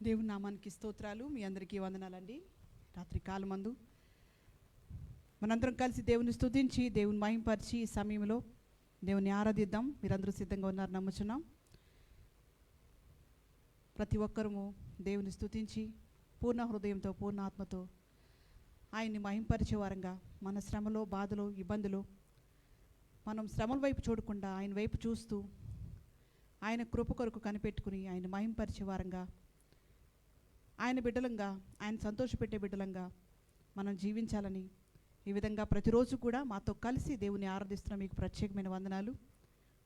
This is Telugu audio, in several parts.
దేవుని నామానికి స్తోత్రాలు. మీ అందరికీ వందనాలండి. రాత్రి కాలమందు మనందరం కలిసి దేవుని స్తుతించి దేవుని మహింపరిచి ఈ సమయంలో దేవుని ఆరాధిద్దాం. మీరందరూ సిద్ధంగా ఉన్నారు నమ్ముచున్నాం. ప్రతి ఒక్కరము దేవుని స్తుతించి పూర్ణ హృదయంతో పూర్ణ ఆత్మతో ఆయన్ని మహింపరిచే వారంగా మన శ్రమలో బాధలో ఇబ్బందులు మనం శ్రమల వైపు చూడకుండా ఆయన వైపు చూస్తూ ఆయన కృప కొరకు కనిపెట్టుకుని ఆయన మహింపరిచే వారంగా ఆయన బిడ్డలంగా ఆయన సంతోషపెట్టే బిడ్డలంగా మనం జీవించాలని ఈ విధంగా ప్రతిరోజు కూడా మాతో కలిసి దేవుని ఆరాధిస్తున్న మీకు ప్రత్యేకమైన వందనాలు.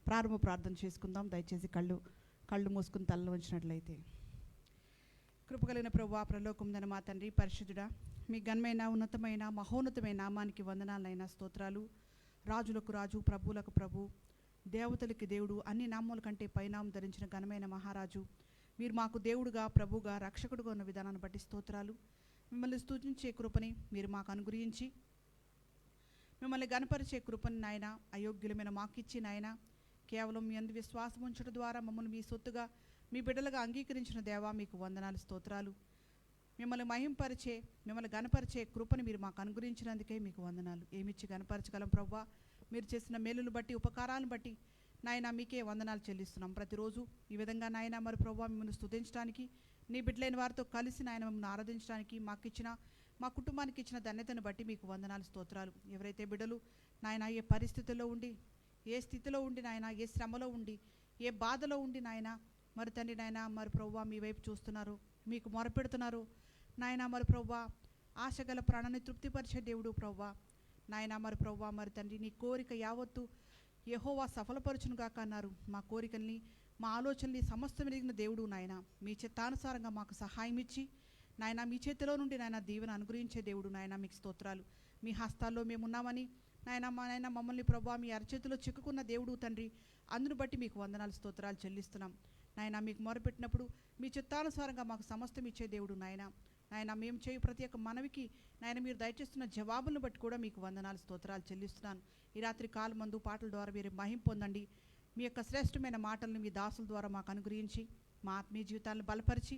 ప్రారంభ ప్రార్థన చేసుకుందాం. దయచేసి కళ్ళు మూసుకుని తలలో ఉంచినట్లయితే. కృపగలిగిన ప్రభువా, పరలోకమున మా తండ్రి పరిశుద్ధుడా, మీ ఘనమైన ఉన్నతమైన మహోన్నతమైన నామానికి వందనాలైన స్తోత్రాలు. రాజులకు రాజు, ప్రభువులకు ప్రభు, దేవతలకి దేవుడు, అన్ని నామముల కంటే పైనామం ధరించిన ఘనమైన మహారాజు, మీరు మాకు దేవుడుగా ప్రభువుగా రక్షకుడుగా ఉన్న విధానాన్ని బట్టి స్తోత్రాలు. మిమ్మల్ని స్తుతించే కృపని మీరు మాకు అనుగ్రహించి మిమ్మల్ని గణపరిచే కృపని నాయన అయోగ్యులమైన మాకిచ్చి నాయన కేవలం మీ అందు విశ్వాసం ఉంచడం ద్వారా మమ్మల్ని మీ సొత్తుగా మీ బిడ్డలుగా అంగీకరించిన దేవా మీకు వందనాలు స్తోత్రాలు. మిమ్మల్ని మహింపరిచే మిమ్మల్ని గణపరిచే కృపని మీరు మాకు అనుగ్రహించినందుకే మీకు వందనాలు. ఏమిచ్చి గణపరచగలం ప్రభువా? మీరు చేసిన మేలును బట్టి ఉపకారాలను బట్టి నాయన మీకే వందనాలు చెల్లిస్తున్నాం. ప్రతిరోజు ఈ విధంగా నాయన మరి ప్రభువా మిమ్మల్ని స్తుతించడానికి నీ బిడ్డలైన వారితో కలిసి నాయన మిమ్మల్ని ఆరాధించడానికి మా కుటుంబానికి ఇచ్చిన ధన్యతను బట్టి మీకు వందనాలు స్తోత్రాలు. ఎవరైతే బిడ్డలు నాయన ఏ పరిస్థితుల్లో ఉండి ఏ స్థితిలో ఉండి నాయన ఏ శ్రమలో ఉండి ఏ బాధలో ఉండి నాయన మరి తండ్రి నాయన మరి ప్రభువా మీ వైపు చూస్తున్నారు, మీకు మొరపెడుతున్నారు నాయన మరి ప్రభువా, ఆశగల ప్రాణాన్ని తృప్తిపరిచే దేవుడు ప్రభువా నాయన మరి ప్రభువా మరి తండ్రి నీ కోరిక యావత్తు యెహోవా సఫలపరచును గాక అన్నారు. మా కోరికల్ని మా ఆలోచనల్ని సమస్తం ఎరిగిన దేవుడు నాయన మీ చిత్తానుసారంగా మాకు సహాయం ఇచ్చి నాయన మీ చేతిలో నుండి నాయన దీవెన అనుగ్రహించే దేవుడు నాయన మీకు స్తోత్రాలు. మీ హస్తాల్లో మేము ఉన్నామని నాయన మమ్మల్ని ప్రభువా మీ అరచేతిలో చిక్కుకున్న దేవుడు తండ్రి, అందును బట్టి మీకు వందనాలు స్తోత్రాలు చెల్లిస్తున్నాం. నాయన మీకు మొరపెట్టినప్పుడు మీ చిత్తానుసారంగా మాకు సమస్తం ఇచ్చే దేవుడు నాయన మేము చేయు ప్రతి ఒక్క మనవికి నాయన మీరు దయచేస్తున్న జవాబులను బట్టి కూడా మీకు వందనాలు స్తోత్రాలు చెల్లిస్తున్నాను. ఈ రాత్రి కాలమందు పాటల ద్వారా మీరు మహిం పొందండి. మీ యొక్క శ్రేష్టమైన మాటలను మీ దాసుల ద్వారా మాకు అనుగ్రహించి మా ఆత్మీయ జీవితాలను బలపరిచి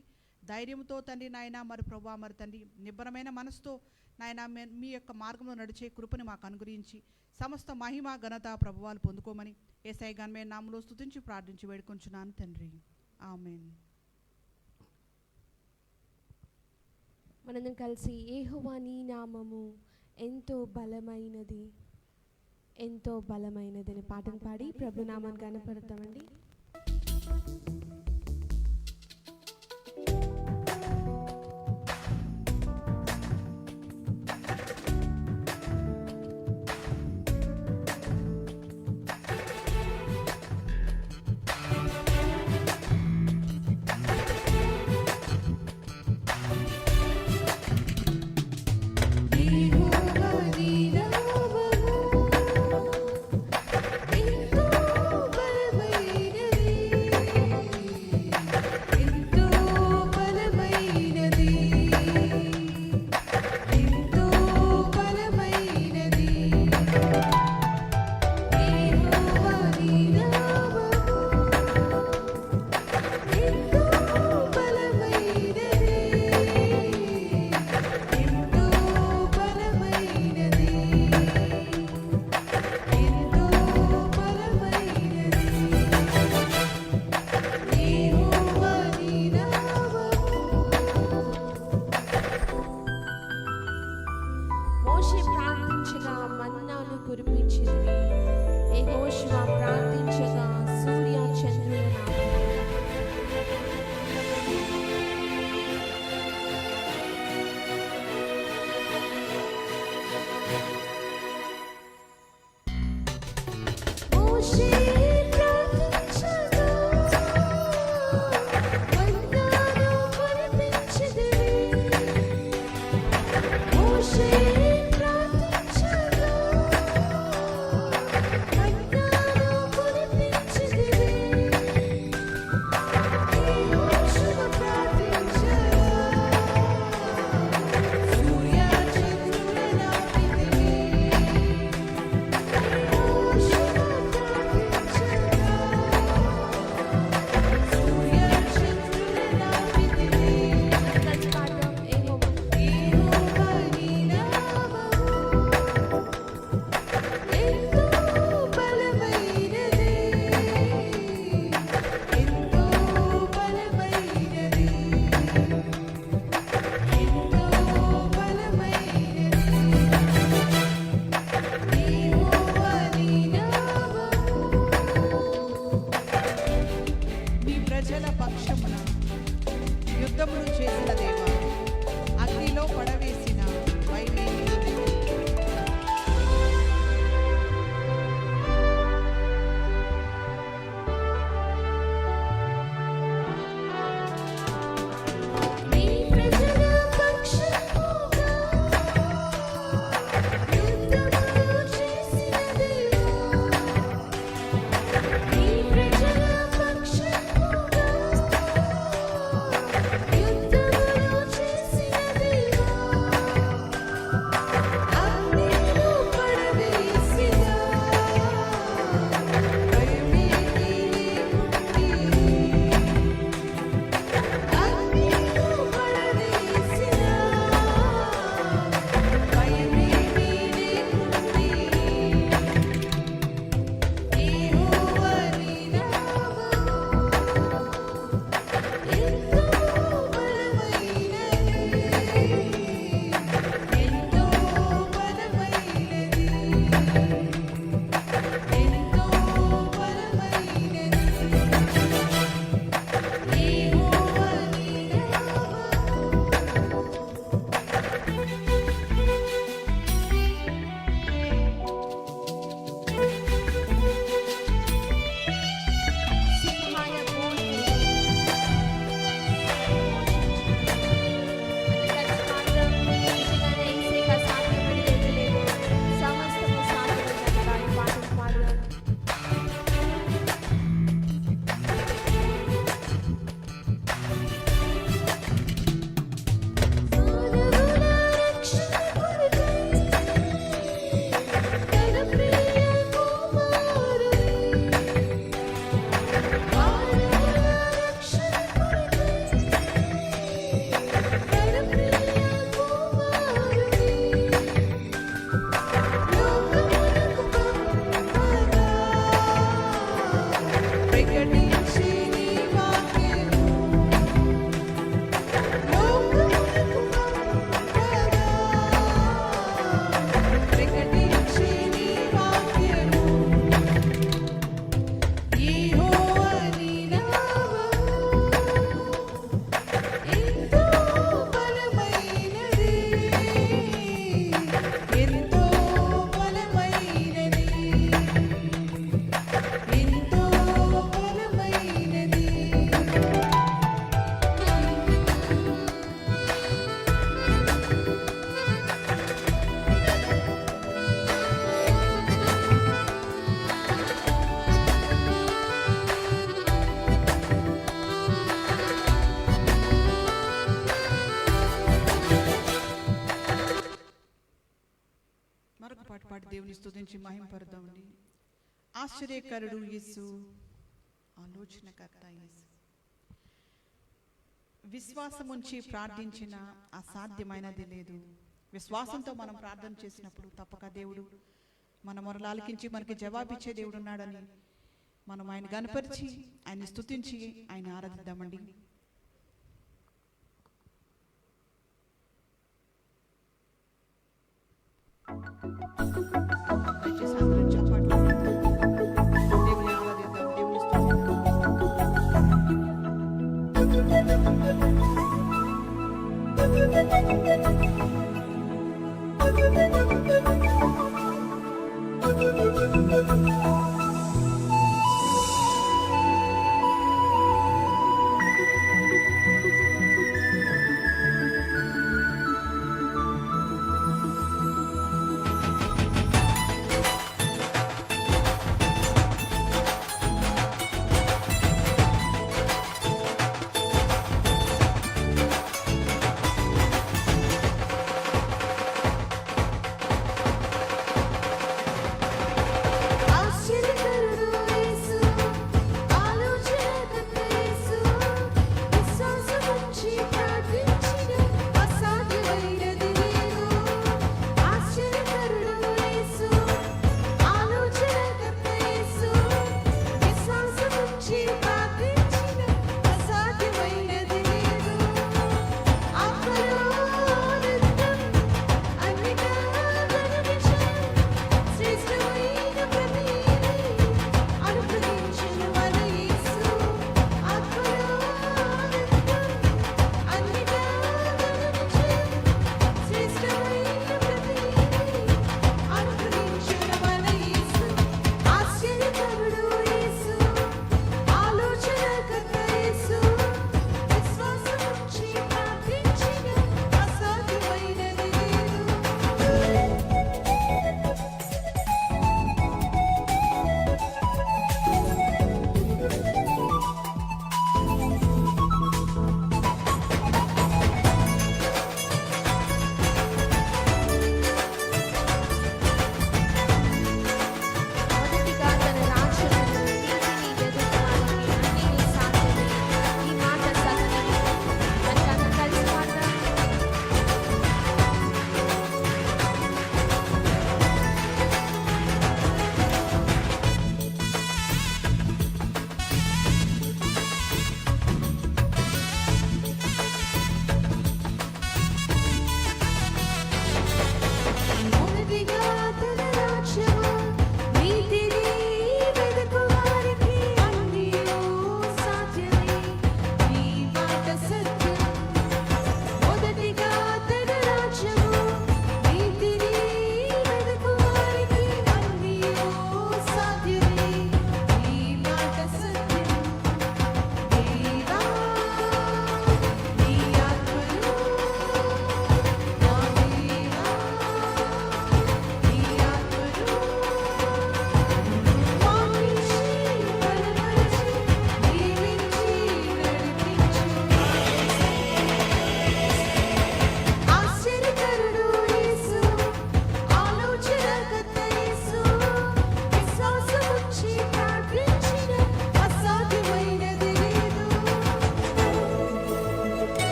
ధైర్యంతో తండ్రి నాయన మరి ప్రభువా మరి తండ్రి నిబ్బరమైన మనసుతో నాయన మీ యొక్క మార్గంలో నడిచే కృపని మాకు అనుగ్రహించి సమస్త మహిమ ఘనత ప్రభువాలు పొందుకోమని యేసయ్య ఘనమైన నామములో స్తుతించి ప్రార్థించి వేడుకొంచున్నాను తండ్రి, ఆమేన్. మనం కలిసి యెహోవా నీ నామము ఎంతో బలమైనది ఎంతో బలమైనది అని పాటను పాడి ప్రభు నామాన్ని గణపడతామండి. ప్రకటించి నీ వాక్యము లోకమునకు పంపగా. ప్రకటించి నీ వాక్యము యెహోవా నీ నామము ఎంతో బలమైనది, ఎంతో బలమైనది, ఎంతో బలమైనది. మరొక పాట పాడి దేవుని స్తుతించి మహింపరుదామండి. ఆశ్చర్యకరుడు యేసు, ఆలోచనకర్త యేసు. విశ్వాసం ఉంచి ప్రార్థించిన అసాధ్యమైనది లేదు. విశ్వాసంతో మనం ప్రార్థన చేసినప్పుడు తప్పక దేవుడు మన మొరలు ఆలకించి మనకి జవాబిచ్చే దేవుడు ఉన్నాడని మనం ఆయన గనపరిచి ఆయన స్తుతించి ఆయన ఆరాధిద్దామండి. దయచేసి అందరూ చప్పట్లు కొడుతూ దేవుని ఆరాధిద్దాం, దేవుని స్తుతిద్దాం.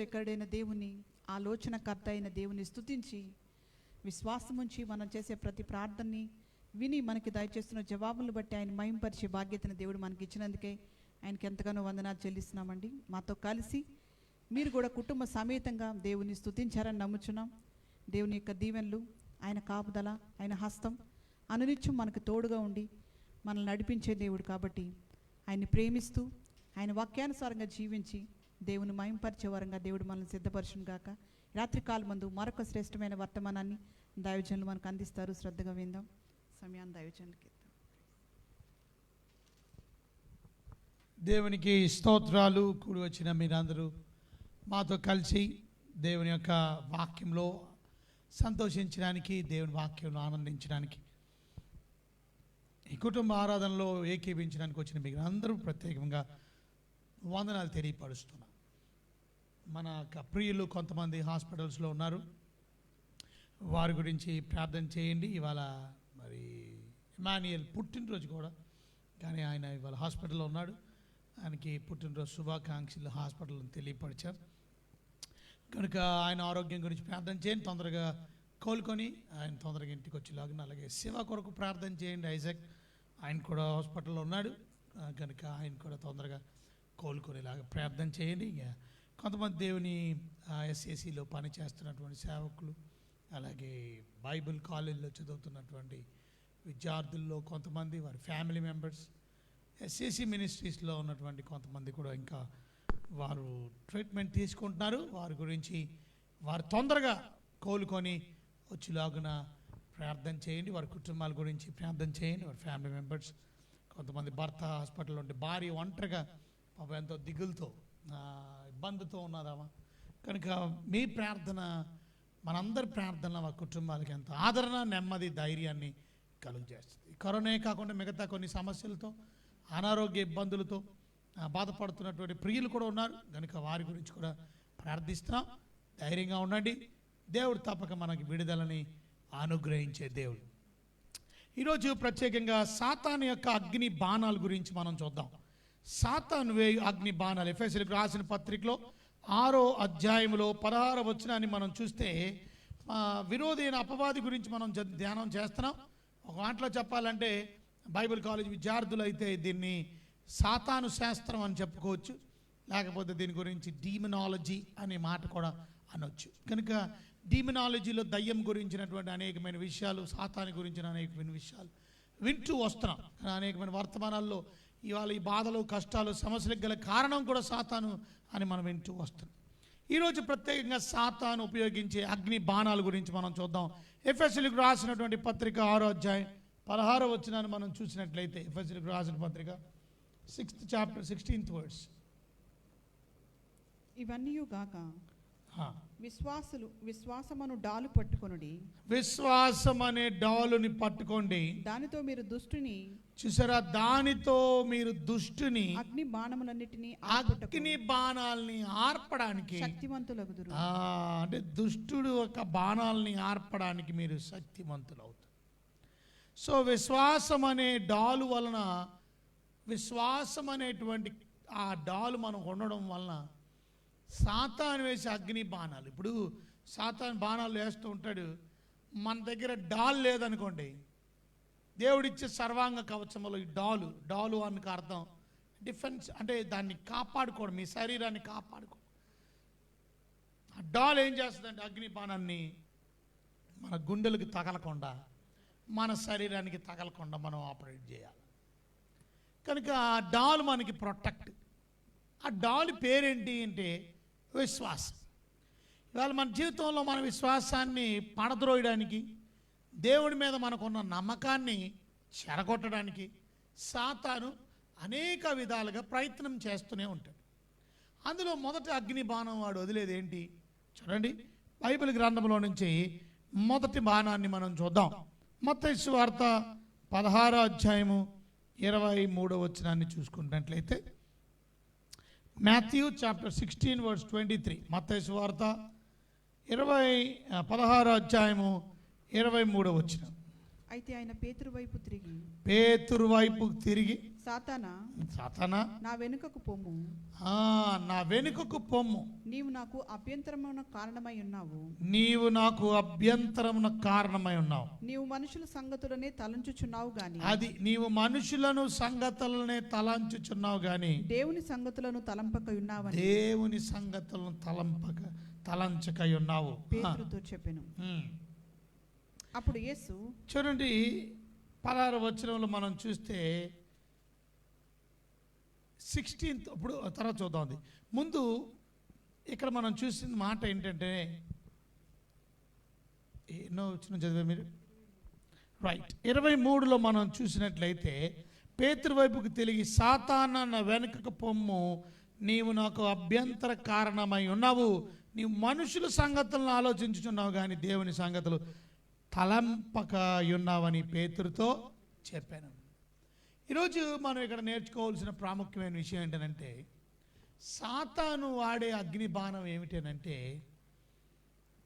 ఆలోచనకరుడైన దేవుని, ఆలోచనకర్త అయిన దేవుని స్తుతించి విశ్వాసం ఉంచి మనం చేసే ప్రతి ప్రార్థనని విని మనకి దయచేస్తున్న జవాబులను బట్టి ఆయన మహింపరిచే బాధ్యతను దేవుడు మనకి ఇచ్చినందుకే ఆయనకి ఎంతగానో వందనాలు చెల్లిస్తున్నామండి. మాతో కలిసి మీరు కూడా కుటుంబ సమేతంగా దేవుని స్తుతించారని నమ్ముచున్నాం. దేవుని యొక్క దీవెనలు, ఆయన కాపుదల, ఆయన హస్తం అనునిత్యం మనకు తోడుగా ఉండి మనల్ని నడిపించే దేవుడు కాబట్టి ఆయన్ని ప్రేమిస్తూ ఆయన వాక్యానుసారంగా జీవించి దేవుని మహింపరిచే వరంగా దేవుడు మనల్ని సిద్ధపరచును గాక. రాత్రికాల మందు మరొక శ్రేష్టమైన వర్తమానాన్ని దైవజనులు మనకు అందిస్తారు. శ్రద్ధగా విందాం. సమయాన్ని దైవజనులకి ఇద్దాం. దేవునికి స్తోత్రాలు. కూడి వచ్చిన మీరందరూ మాతో కలిసి దేవుని యొక్క వాక్యంలో సంతోషించడానికి, దేవుని వాక్యంలో ఆనందించడానికి, ఈ కుటుంబ ఆరాధనలో ఏకీభించడానికి వచ్చిన మీకు అందరూ ప్రత్యేకంగా వందనాలు తెలియపరుస్తున్నాం. మన ప్రియులు కొంతమంది హాస్పిటల్స్లో ఉన్నారు, వారి గురించి ప్రార్థన చేయండి. ఇవాళ మరి ఇమాన్యుయల్ పుట్టినరోజు కూడా, కానీ ఆయన ఇవాళ హాస్పిటల్లో ఉన్నాడు. ఆయనకి పుట్టినరోజు శుభాకాంక్షలు హాస్పిటల్ని తెలియపరిచారు కనుక ఆయన ఆరోగ్యం గురించి ప్రార్థన చేయండి, తొందరగా కోలుకొని ఆయన తొందరగా ఇంటికి వచ్చేలాగా. అలాగే శివ కొరకు ప్రార్థన చేయండి. ఐజాక్ ఆయన కూడా హాస్పిటల్లో ఉన్నాడు కనుక ఆయన కూడా తొందరగా కోలుకునేలాగా ప్రార్థన చేయండి. కొంతమంది దేవుని ఎస్ఏసిలో పని చేస్తున్నటువంటి సేవకులు, అలాగే బైబిల్ కాలేజీలో చదువుతున్నటువంటి విద్యార్థుల్లో కొంతమంది, వారి ఫ్యామిలీ మెంబర్స్, ఎస్ఏసి మినిస్ట్రీస్లో ఉన్నటువంటి కొంతమంది కూడా ఇంకా వారు ట్రీట్మెంట్ తీసుకుంటున్నారు. వారి గురించి వారు తొందరగా కోలుకొని వచ్చేలాగున ప్రార్థన చేయండి. వారి కుటుంబాల గురించి ప్రార్థన చేయండి. వారి ఫ్యామిలీ మెంబర్స్, కొంతమంది భర్త హాస్పిటల్లో ఉంటే భార్య ఒంటరిగా పాపం ఎంతో దిగులతో ఇబ్బందితో ఉన్నదామా కనుక మీ ప్రార్థన, మనందరి ప్రార్థన మా కుటుంబాలకి ఎంత ఆదరణ, నెమ్మది, ధైర్యాన్ని కలుగజేస్తుంది. కరోనా కాకుండా మిగతా కొన్ని సమస్యలతో, అనారోగ్య ఇబ్బందులతో బాధపడుతున్నటువంటి ప్రియులు కూడా ఉన్నారు కనుక వారి గురించి కూడా ప్రార్థిస్తున్నాం. ధైర్యంగా ఉండండి. దేవుడు తప్పక మనకి విడుదలని అనుగ్రహించే దేవుడు. ఈరోజు ప్రత్యేకంగా సాతాను యొక్క అగ్ని బాణాల గురించి మనం చూద్దాం. సాతాను వేయు అగ్ని బాణాలు ఎఫెసీయులకు రాసిన పత్రికలో 6వ అధ్యాయంలో 16వ వచనాన్ని మనం చూస్తే, విరోధి అయిన అపవాది గురించి మనం ధ్యానం చేస్తున్నాం. ఒక మాటలో చెప్పాలంటే బైబిల్ కాలేజ్ విద్యార్థులు అయితే దీన్ని సాతాను శాస్త్రం అని చెప్పుకోవచ్చు, లేకపోతే దీని గురించి డీమనాలజీ అనే మాట కూడా అనొచ్చు. కనుక డీమనాలజీలో దయ్యం గురించినటువంటి అనేకమైన విషయాలు, సాతాను గురించిన అనేకమైన విషయాలు వింటూ వస్తున్నాం. అనేకమైన వర్తమానాల్లో ఇవాళ ఈ బాధలు, కష్టాలు, సమస్యలకు గల కారణం కూడా సాతాను అని మనం వింటూ వస్తున్నాం. ఈరోజు ప్రత్యేకంగా సాతాను ఉపయోగించే అగ్ని బాణాల గురించి మనం చూద్దాం. ఎఫెసీయులకు రాసినటువంటి పత్రిక 6వ అధ్యాయం 16వ వచనాన్ని మనం చూసినట్లయితే, ఎఫెసీయులకు రాసిన పత్రిక 6th chapter 16th verse. ఇవన్నీ గాక విశ్వాసమును డాలు పట్టుకొనుడి. విశ్వాసం అనే డాలుని పట్టుకోండి. దానితో మీరు దుష్టుని, చూసారా, దానితో మీరు దుష్టుని, అగ్ని బాణములన్నిటినీ, అగ్ని బాణాలని ఆర్పడానికి శక్తివంతులగుదురు. అంటే దుష్టుడు ఒక బాణాలని ఆర్పడానికి మీరు శక్తివంతులు అవుతారు. సో విశ్వాసం అనే డాలు వలన, విశ్వాసం అనేటువంటి ఆ డాలు మనం ఉండడం వలన సాతాను వేసే అగ్ని బాణాలు, ఇప్పుడు సాతాను బాణాలు వేస్తూ ఉంటాడు, మన దగ్గర డాల్ లేదనుకోండి, దేవుడిచ్చే సర్వాంగ కవచంలో ఈ డాలు అనికి అర్థం డిఫెన్స్, అంటే దాన్ని కాపాడుకోవడం, మీ శరీరాన్ని కాపాడుకోవడం. ఆ డాల్ ఏం చేస్తుందంటే అగ్ని బాణాన్ని మన గుండెలకు తగలకుండా, మన శరీరానికి తగలకుండా మనం ఆపరేట్ చేయాలి. కనుక ఆ డాల్ మనకి ప్రొటెక్ట్. ఆ డాల్ పేరేంటి అంటే విశ్వాసం. ఇవాళ మన జీవితంలో మన విశ్వాసాన్ని పడద్రోయడానికి, దేవుడి మీద మనకున్న నమ్మకాన్ని చెరగొట్టడానికి సాతాను అనేక విధాలుగా ప్రయత్నం చేస్తూనే ఉంటాడు. అందులో మొదటి అగ్ని బాణం వాడు వదిలేది ఏంటి చూడండి. బైబిల్ గ్రంథంలో నుంచి మొదటి బాణాన్ని మనం చూద్దాం. మత్తయి సువార్త 16వ అధ్యాయము 23వ వచనాన్ని చూసుకున్నట్లయితే, మాథ్యూ చాప్టర్ 16 verse 23. మత్తయి సువార్త 16వ అధ్యాయము 23వ వచనం. అయితే ఆయన పేతురు వైపు తిరిగి, పేతురు వైపు తిరిగి, సాతానా, సాతానా, నా వెనుకకు పొమ్ము, నా వెనుకకు పొమ్ము, నీవు నాకు అభ్యంతరమున కారణమై ఉన్నావు. నీవు నాకు అభ్యంతరమున కారణమై ఉన్నావు. నీవు మనుషుల సంగతులనే తలంచుచున్నావు గాని, అది నీవు మనుషులను సంగతులనే తలంచుచున్నావు గాని దేవుని సంగతులను తలంపక ఉన్నావని దేవుని సంగతులను తలంచకై ఉన్నావు. పేతురుతో చెప్పెను. అప్పుడు యేసు, చూడండి 16వ వచనంలో మనం చూస్తే 16th, ఇప్పుడు తర్వాత చూద్దాం. అది ముందు ఇక్కడ మనం చూసిన మాట ఏంటంటే, ఎన్నో వచ్చిన చదివే మీరు, రైట్, 23లో మనం చూసినట్లయితే, పేతురు వైపుకి తిరిగి, సాతానా, నా వెనుకకు పొమ్ము, నీవు నాకు అభ్యంతర కారణమై ఉన్నావు. నీవు మనుషుల సంగతులను ఆలోచించుచున్నావు కానీ దేవుని సంగతులు తలంపక ఉన్నావని పేతురుతో చెప్పాను. ఈరోజు మనం ఇక్కడ నేర్చుకోవాల్సిన ప్రాముఖ్యమైన విషయం ఏంటంటే, సాతాను వాడే అగ్ని బాణం ఏమిటనంటే,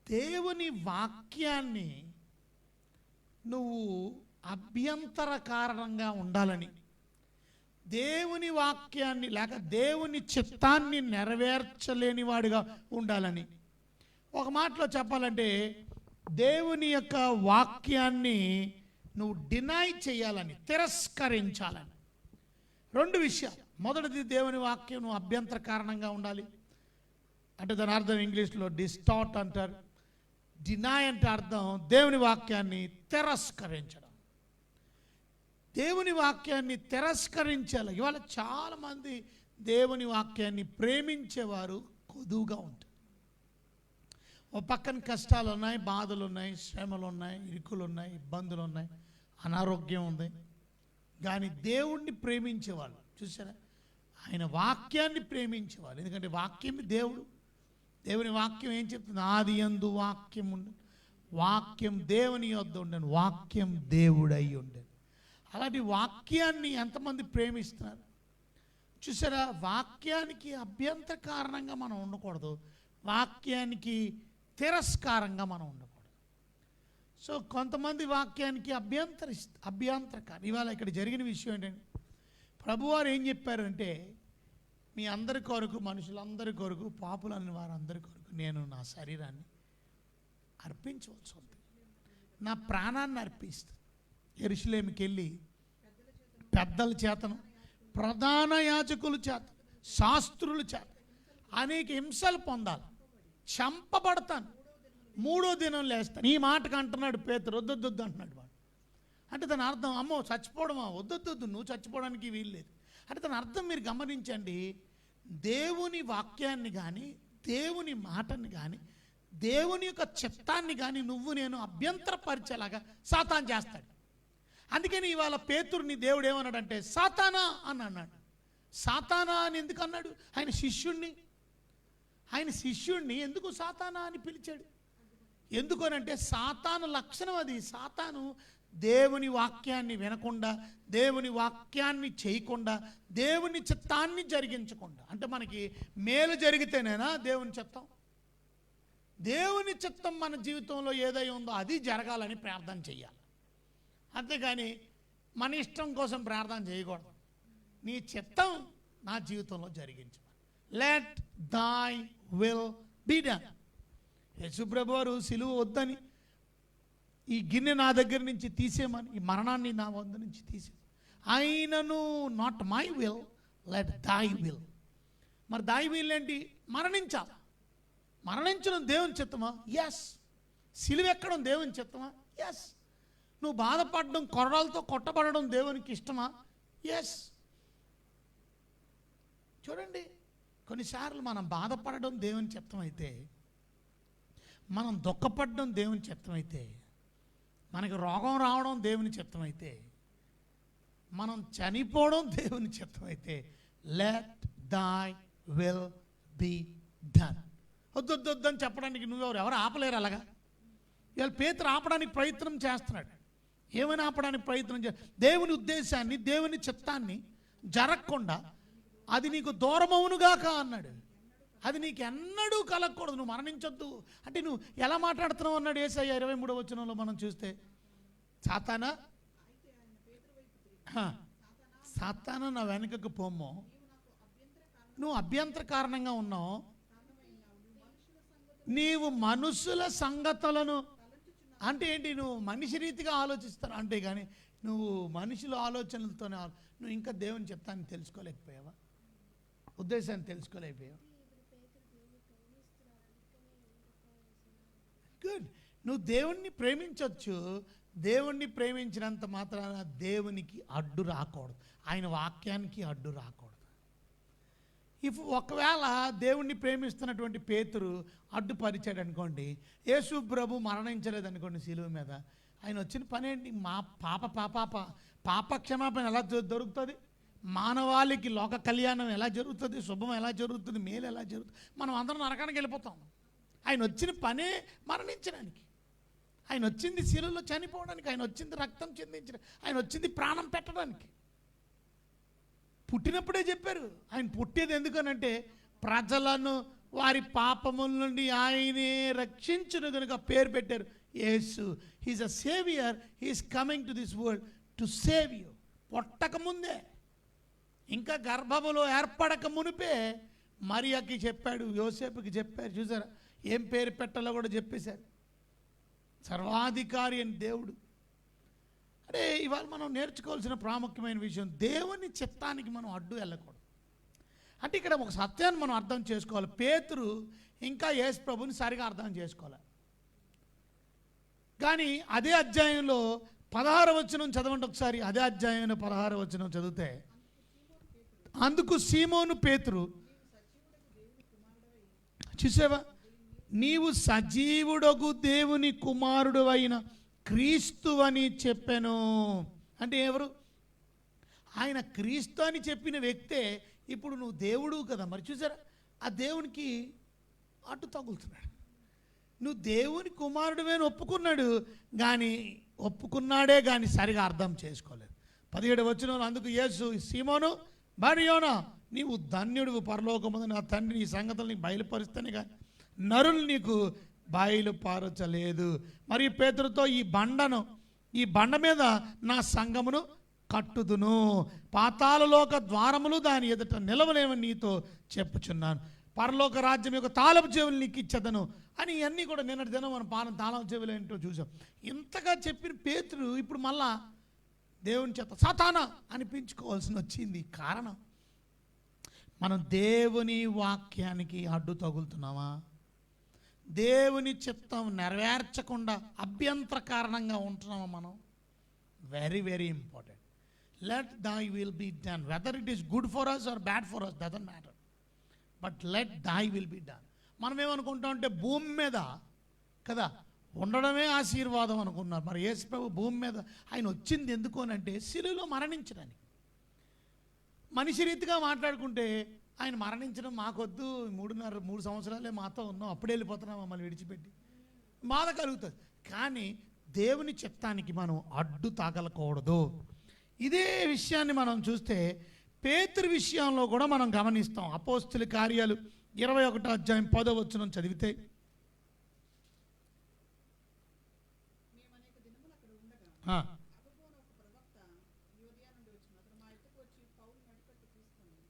దేవుని వాక్యాన్ని నువ్వు అభ్యంతర కారణంగా ఉండాలని, దేవుని వాక్యాన్ని లేక దేవుని చిత్తాన్ని నెరవేర్చలేని వాడిగా ఉండాలని, ఒక మాటలో చెప్పాలంటే దేవుని యొక్క వాక్యాన్ని నువ్వు డినై చేయాలని, తిరస్కరించాలని. రెండు విషయాలు. మొదటిది, దేవుని వాక్యం నువ్వు అభ్యంతర కారణంగా ఉండాలి అంటే దాని అర్థం ఇంగ్లీష్లో డిస్టార్ట్ అంటారు. డినై అంటే అర్థం దేవుని వాక్యాన్ని తిరస్కరించడం. దేవుని వాక్యాన్ని తిరస్కరించాలి. ఇవాళ చాలామంది దేవుని వాక్యాన్ని ప్రేమించేవారు కొదువుగా ఉంటారు. ఓ పక్కన కష్టాలు ఉన్నాయి, బాధలు ఉన్నాయి, శ్రమలు ఉన్నాయి, ఇరుకులు ఉన్నాయి, ఇబ్బందులు ఉన్నాయి, అనారోగ్యం ఉంది. కానీ దేవుణ్ణి ప్రేమించేవాళ్ళు చూసారా, ఆయన వాక్యాన్ని ప్రేమించేవాళ్ళు. ఎందుకంటే వాక్యం దేవుడు. దేవుని వాక్యం ఏం చెప్తుంది? ఆది యందు వాక్యం ఉండు, వాక్యం దేవుని యొద్ద ఉండను, వాక్యం దేవుడై ఉండను. అలాంటి వాక్యాన్ని ఎంతమంది ప్రేమిస్తున్నారు చూసారా. వాక్యానికి అభ్యంతర కారణంగా మనం ఉండకూడదు, వాక్యానికి తిరస్కారంగా మనం ఉండకూడదు. సో కొంతమంది వాక్యానికి అభ్యంతరకారం. ఇవాళ ఇక్కడ జరిగిన విషయం ఏంటంటే, ప్రభువారు ఏం చెప్పారంటే, మీ అందరి కొరకు, మనుషులందరి కొరకు, పాపులని వారందరి కొరకు నేను నా శరీరాన్ని అర్పించవలసి ఉంది, నా ప్రాణాన్ని అర్పిస్తాను. యెరూషలేముకి వెళ్ళి పెద్దల చేతను, ప్రధాన యాజకుల చేత, శాస్త్రుల చేత అనేక హింసలు పొందాలి, చంపబడతాను, 3వ దినం లేస్తాను. ఈ మాటకు అంటున్నాడు పేతురు. వద్దొద్దు అంటున్నాడు వాడు. అంటే దాని అర్థం, అమ్మో చచ్చిపోవడమా, వద్దొద్దు, నువ్వు చచ్చిపోవడానికి వీల్లేదు అంటే దాని అర్థం మీరు గమనించండి. దేవుని వాక్యాన్ని కానీ, దేవుని మాటని కానీ, దేవుని యొక్క చిత్తాన్ని కానీ నువ్వు నేను అభ్యంతరపరిచేలాగా సాతాను చేస్తాడు. అందుకని ఇవాళ పేతురుని దేవుడు ఏమన్నాడంటే సాతానా అని అన్నాడు. సాతానా అని ఎందుకు అన్నాడు? ఆయన శిష్యుణ్ణి ఎందుకు సాతానా అని పిలిచాడు? ఎందుకనంటే సాతాను లక్షణం అది. సాతాను దేవుని వాక్యాన్ని వినకుండా, దేవుని వాక్యాన్ని చేయకుండా, దేవుని చిత్తాన్ని జరిగించకుండా. అంటే మనకి మేలు జరిగితేనేనా దేవుని చిత్తం? దేవుని చిత్తం మన జీవితంలో ఏదై ఉందో అది జరగాలని ప్రార్థన చేయాలి. అంతేగాని మన ఇష్టం కోసం ప్రార్థన చేయకూడదు. నీ చిత్తం నా జీవితంలో జరిగించు. Let thy will be done. యేసుప్రభు వారు సిలువ వద్దని, ఈ గిన్నె నా దగ్గర నుంచి తీసేయమని, ఈ మరణాన్ని నా వద్ద నుంచి తీసేయమని, ఆయనను not my will let thy will. మరి దై విల్ ఏంటి? మరణించాలి. మరణించడం దేవుని చిత్తమా? ఎస్. సిలువ ఎక్కడం దేవుని చిత్తమా? ఎస్. నువ్వు బాధపడడం, కొరడాలతో కొట్టబడడం దేవునికి ఇష్టమా? ఎస్. చూడండి, కొన్నిసార్లు మనం బాధపడడం దేవుని చిత్తం అయితే, మనం దుఃఖపడడం దేవుని చిత్తం అయితే, మనకి రోగం రావడం దేవుని చిత్తం అయితే, మనం చనిపోవడం దేవుని చిత్తం అయితే, let thy will be done. వద్దొద్దని చెప్పడానికి ఎవరు ఆపలేరు అలాగా. ఇవాళ పేతురు ఆపడానికి ప్రయత్నం చేస్తున్నాడు. ఏమైనా ఆపడానికి ప్రయత్నం దేవుని ఉద్దేశాన్ని, దేవుని చిత్తాన్ని జరగకుండా అది నీకు దూరమవునుగాక అన్నాడు. అది నీకు ఎన్నడూ కలగకూడదు. నువ్వు మరణించొద్దు అంటే నువ్వు ఎలా మాట్లాడుతున్నావు అన్నాడు యేసయ్య 23వ వచనంలో మనం చూస్తే. సాతానా సాతానా నా వెనకకు పొమ్ము, నువ్వు అభ్యంతర కారణంగా ఉన్నావు, నీవు మనుషుల సంగతులను అంటే ఏంటి, నువ్వు మనిషి రీతిగా ఆలోచిస్తాను అంటే, కానీ నువ్వు మనుషుల ఆలోచనలతోనే నువ్వు ఇంకా దేవుని చెప్తాను తెలుసుకోలేకపోయావా, ఉద్దేశాన్ని తెలుసుకోలేకపోయావా? గుడ్. నువ్వు దేవుణ్ణి ప్రేమించవచ్చు, దేవుణ్ణి ప్రేమించినంత మాత్రాన దేవునికి అడ్డు రాకూడదు, ఆయన వాక్యానికి అడ్డు రాకూడదు. ఒకవేళ దేవుణ్ణి ప్రేమిస్తున్నటువంటి పేతురు అడ్డుపరిచాడు అనుకోండి, యేసు ప్రభు మరణించలేదు అనుకోండి శిలువ మీద, ఆయన వచ్చిన పని ఏంటి? మా పాప క్షమాపణ ఎలా దొరుకుతుంది, మానవాళికి లోక కళ్యాణం ఎలా జరుగుతుంది, శుభం ఎలా జరుగుతుంది, మేలు ఎలా జరుగుతుంది, మనం అందరం నరకానికి వెళ్ళిపోతాం. ఆయన వచ్చిన పనే మరణించడానికి, ఆయన వచ్చింది శిలువలో చనిపోవడానికి, ఆయన వచ్చింది రక్తం చెందించడానికి, ఆయన వచ్చింది ప్రాణం పెట్టడానికి. పుట్టినప్పుడే చెప్పారు ఆయన పుట్టేది ఎందుకనంటే ప్రజలను వారి పాపముల నుండి ఆయనే రక్షించును కనుక పేరు పెట్టారు Yesu. He's a saviour, he's coming to this world to save you. పుట్టక ముందే, ఇంకా గర్భములో ఏర్పడక మునిపే మరియకి చెప్పాడు, యోసేపుకి చెప్పారు. చూసారా ఏం పేరు పెట్టాలో కూడా చెప్పేశారు. సర్వాధికారి అని దేవుడు. అంటే ఇవాళ మనం నేర్చుకోవాల్సిన ప్రాముఖ్యమైన విషయం, దేవుని చిత్తానికి మనం అడ్డు వెళ్ళకూడదు. అంటే ఇక్కడ ఒక సత్యాన్ని మనం అర్థం చేసుకోవాలి. పేతురు ఇంకా యేసు ప్రభుని సరిగా అర్థం చేసుకోవాలి. కానీ అదే అధ్యాయంలో 16వ వచనం చదవండి ఒకసారి. అదే అధ్యాయంలో 16వ వచనం చదివితే, అందుకు సీమోను పేతురు, చూసావా, నీవు సజీవుడగు దేవుని కుమారుడు అయిన క్రీస్తు అని చెప్పాను. అంటే ఎవరు? ఆయన క్రీస్తు అని చెప్పిన వ్యక్తే ఇప్పుడు నువ్వు దేవుడు కదా. మరి చూసారా, ఆ దేవునికి అడ్డు తగులుతున్నాడు. నువ్వు దేవుని కుమారుడువే అని ఒప్పుకున్నాడు, కానీ ఒప్పుకున్నాడే కానీ సరిగా అర్థం చేసుకోలేదు. 17వ వచనంలో, అందుకు యేసు, సీమోను బర్యోనా, నీవు ధన్యుడు, పరలోకముందు నా తండ్రి ఈ సంగతులు నీకు బయలుపరుస్తానే కానీ నరులు నీకు బయలుపరచలేదు. మరియు పేతురుతో, ఈ బండ మీద నా సంఘమును కట్టుదును, పాతాళలోక ద్వారములు దాని ఎదుట నిలవలేమని నీతో చెప్పుచున్నాను, పరలోక రాజ్యం యొక్క తాళపు చెవులు నీకు ఇచ్చేదను అని. ఇవన్నీ కూడా నిన్నటి దినం మనం తాళపు చెవులు ఏంటో చూసాం. ఇంతగా చెప్పిన పేతురు ఇప్పుడు మళ్ళా దేవుని చేత సాతానా అనిపించుకోవాల్సి వచ్చింది. కారణం, మనం దేవుని వాక్యానికి అడ్డు తగులుతున్నామా, దేవుని చిత్తం నెరవేర్చకుండా అభ్యంతర కారణంగా ఉంటున్నామా మనం? Very very important. Let thy will be done, whether it is good for us or bad for us doesn't matter, but let thy will be done. మనం ఏమనుకుంటాం అంటే భూమి మీద కదా ఉండడమే ఆశీర్వాదం అనుకున్నారు. మరి యేసు ప్రభు భూమి మీద ఆయన వచ్చింది ఎందుకు అని అంటే శిలువలో మరణించడానికి. మనిషి రీతిగా మాట్లాడుకుంటే ఆయన మరణించడం మాకొద్దు, 3 సంవత్సరాలే మాతో ఉన్నాం, అప్పుడే వెళ్ళిపోతున్నాం మమ్మల్ని విడిచిపెట్టి, బాధ కలుగుతుంది. కానీ దేవుని చిత్తానికి మనం అడ్డు తాగలకూడదు. ఇదే విషయాన్ని మనం చూస్తే పేతురు విషయంలో కూడా మనం గమనిస్తాం. అపోస్తుల కార్యాలు 21వ అధ్యాయం 10వ వచనం చదివితే,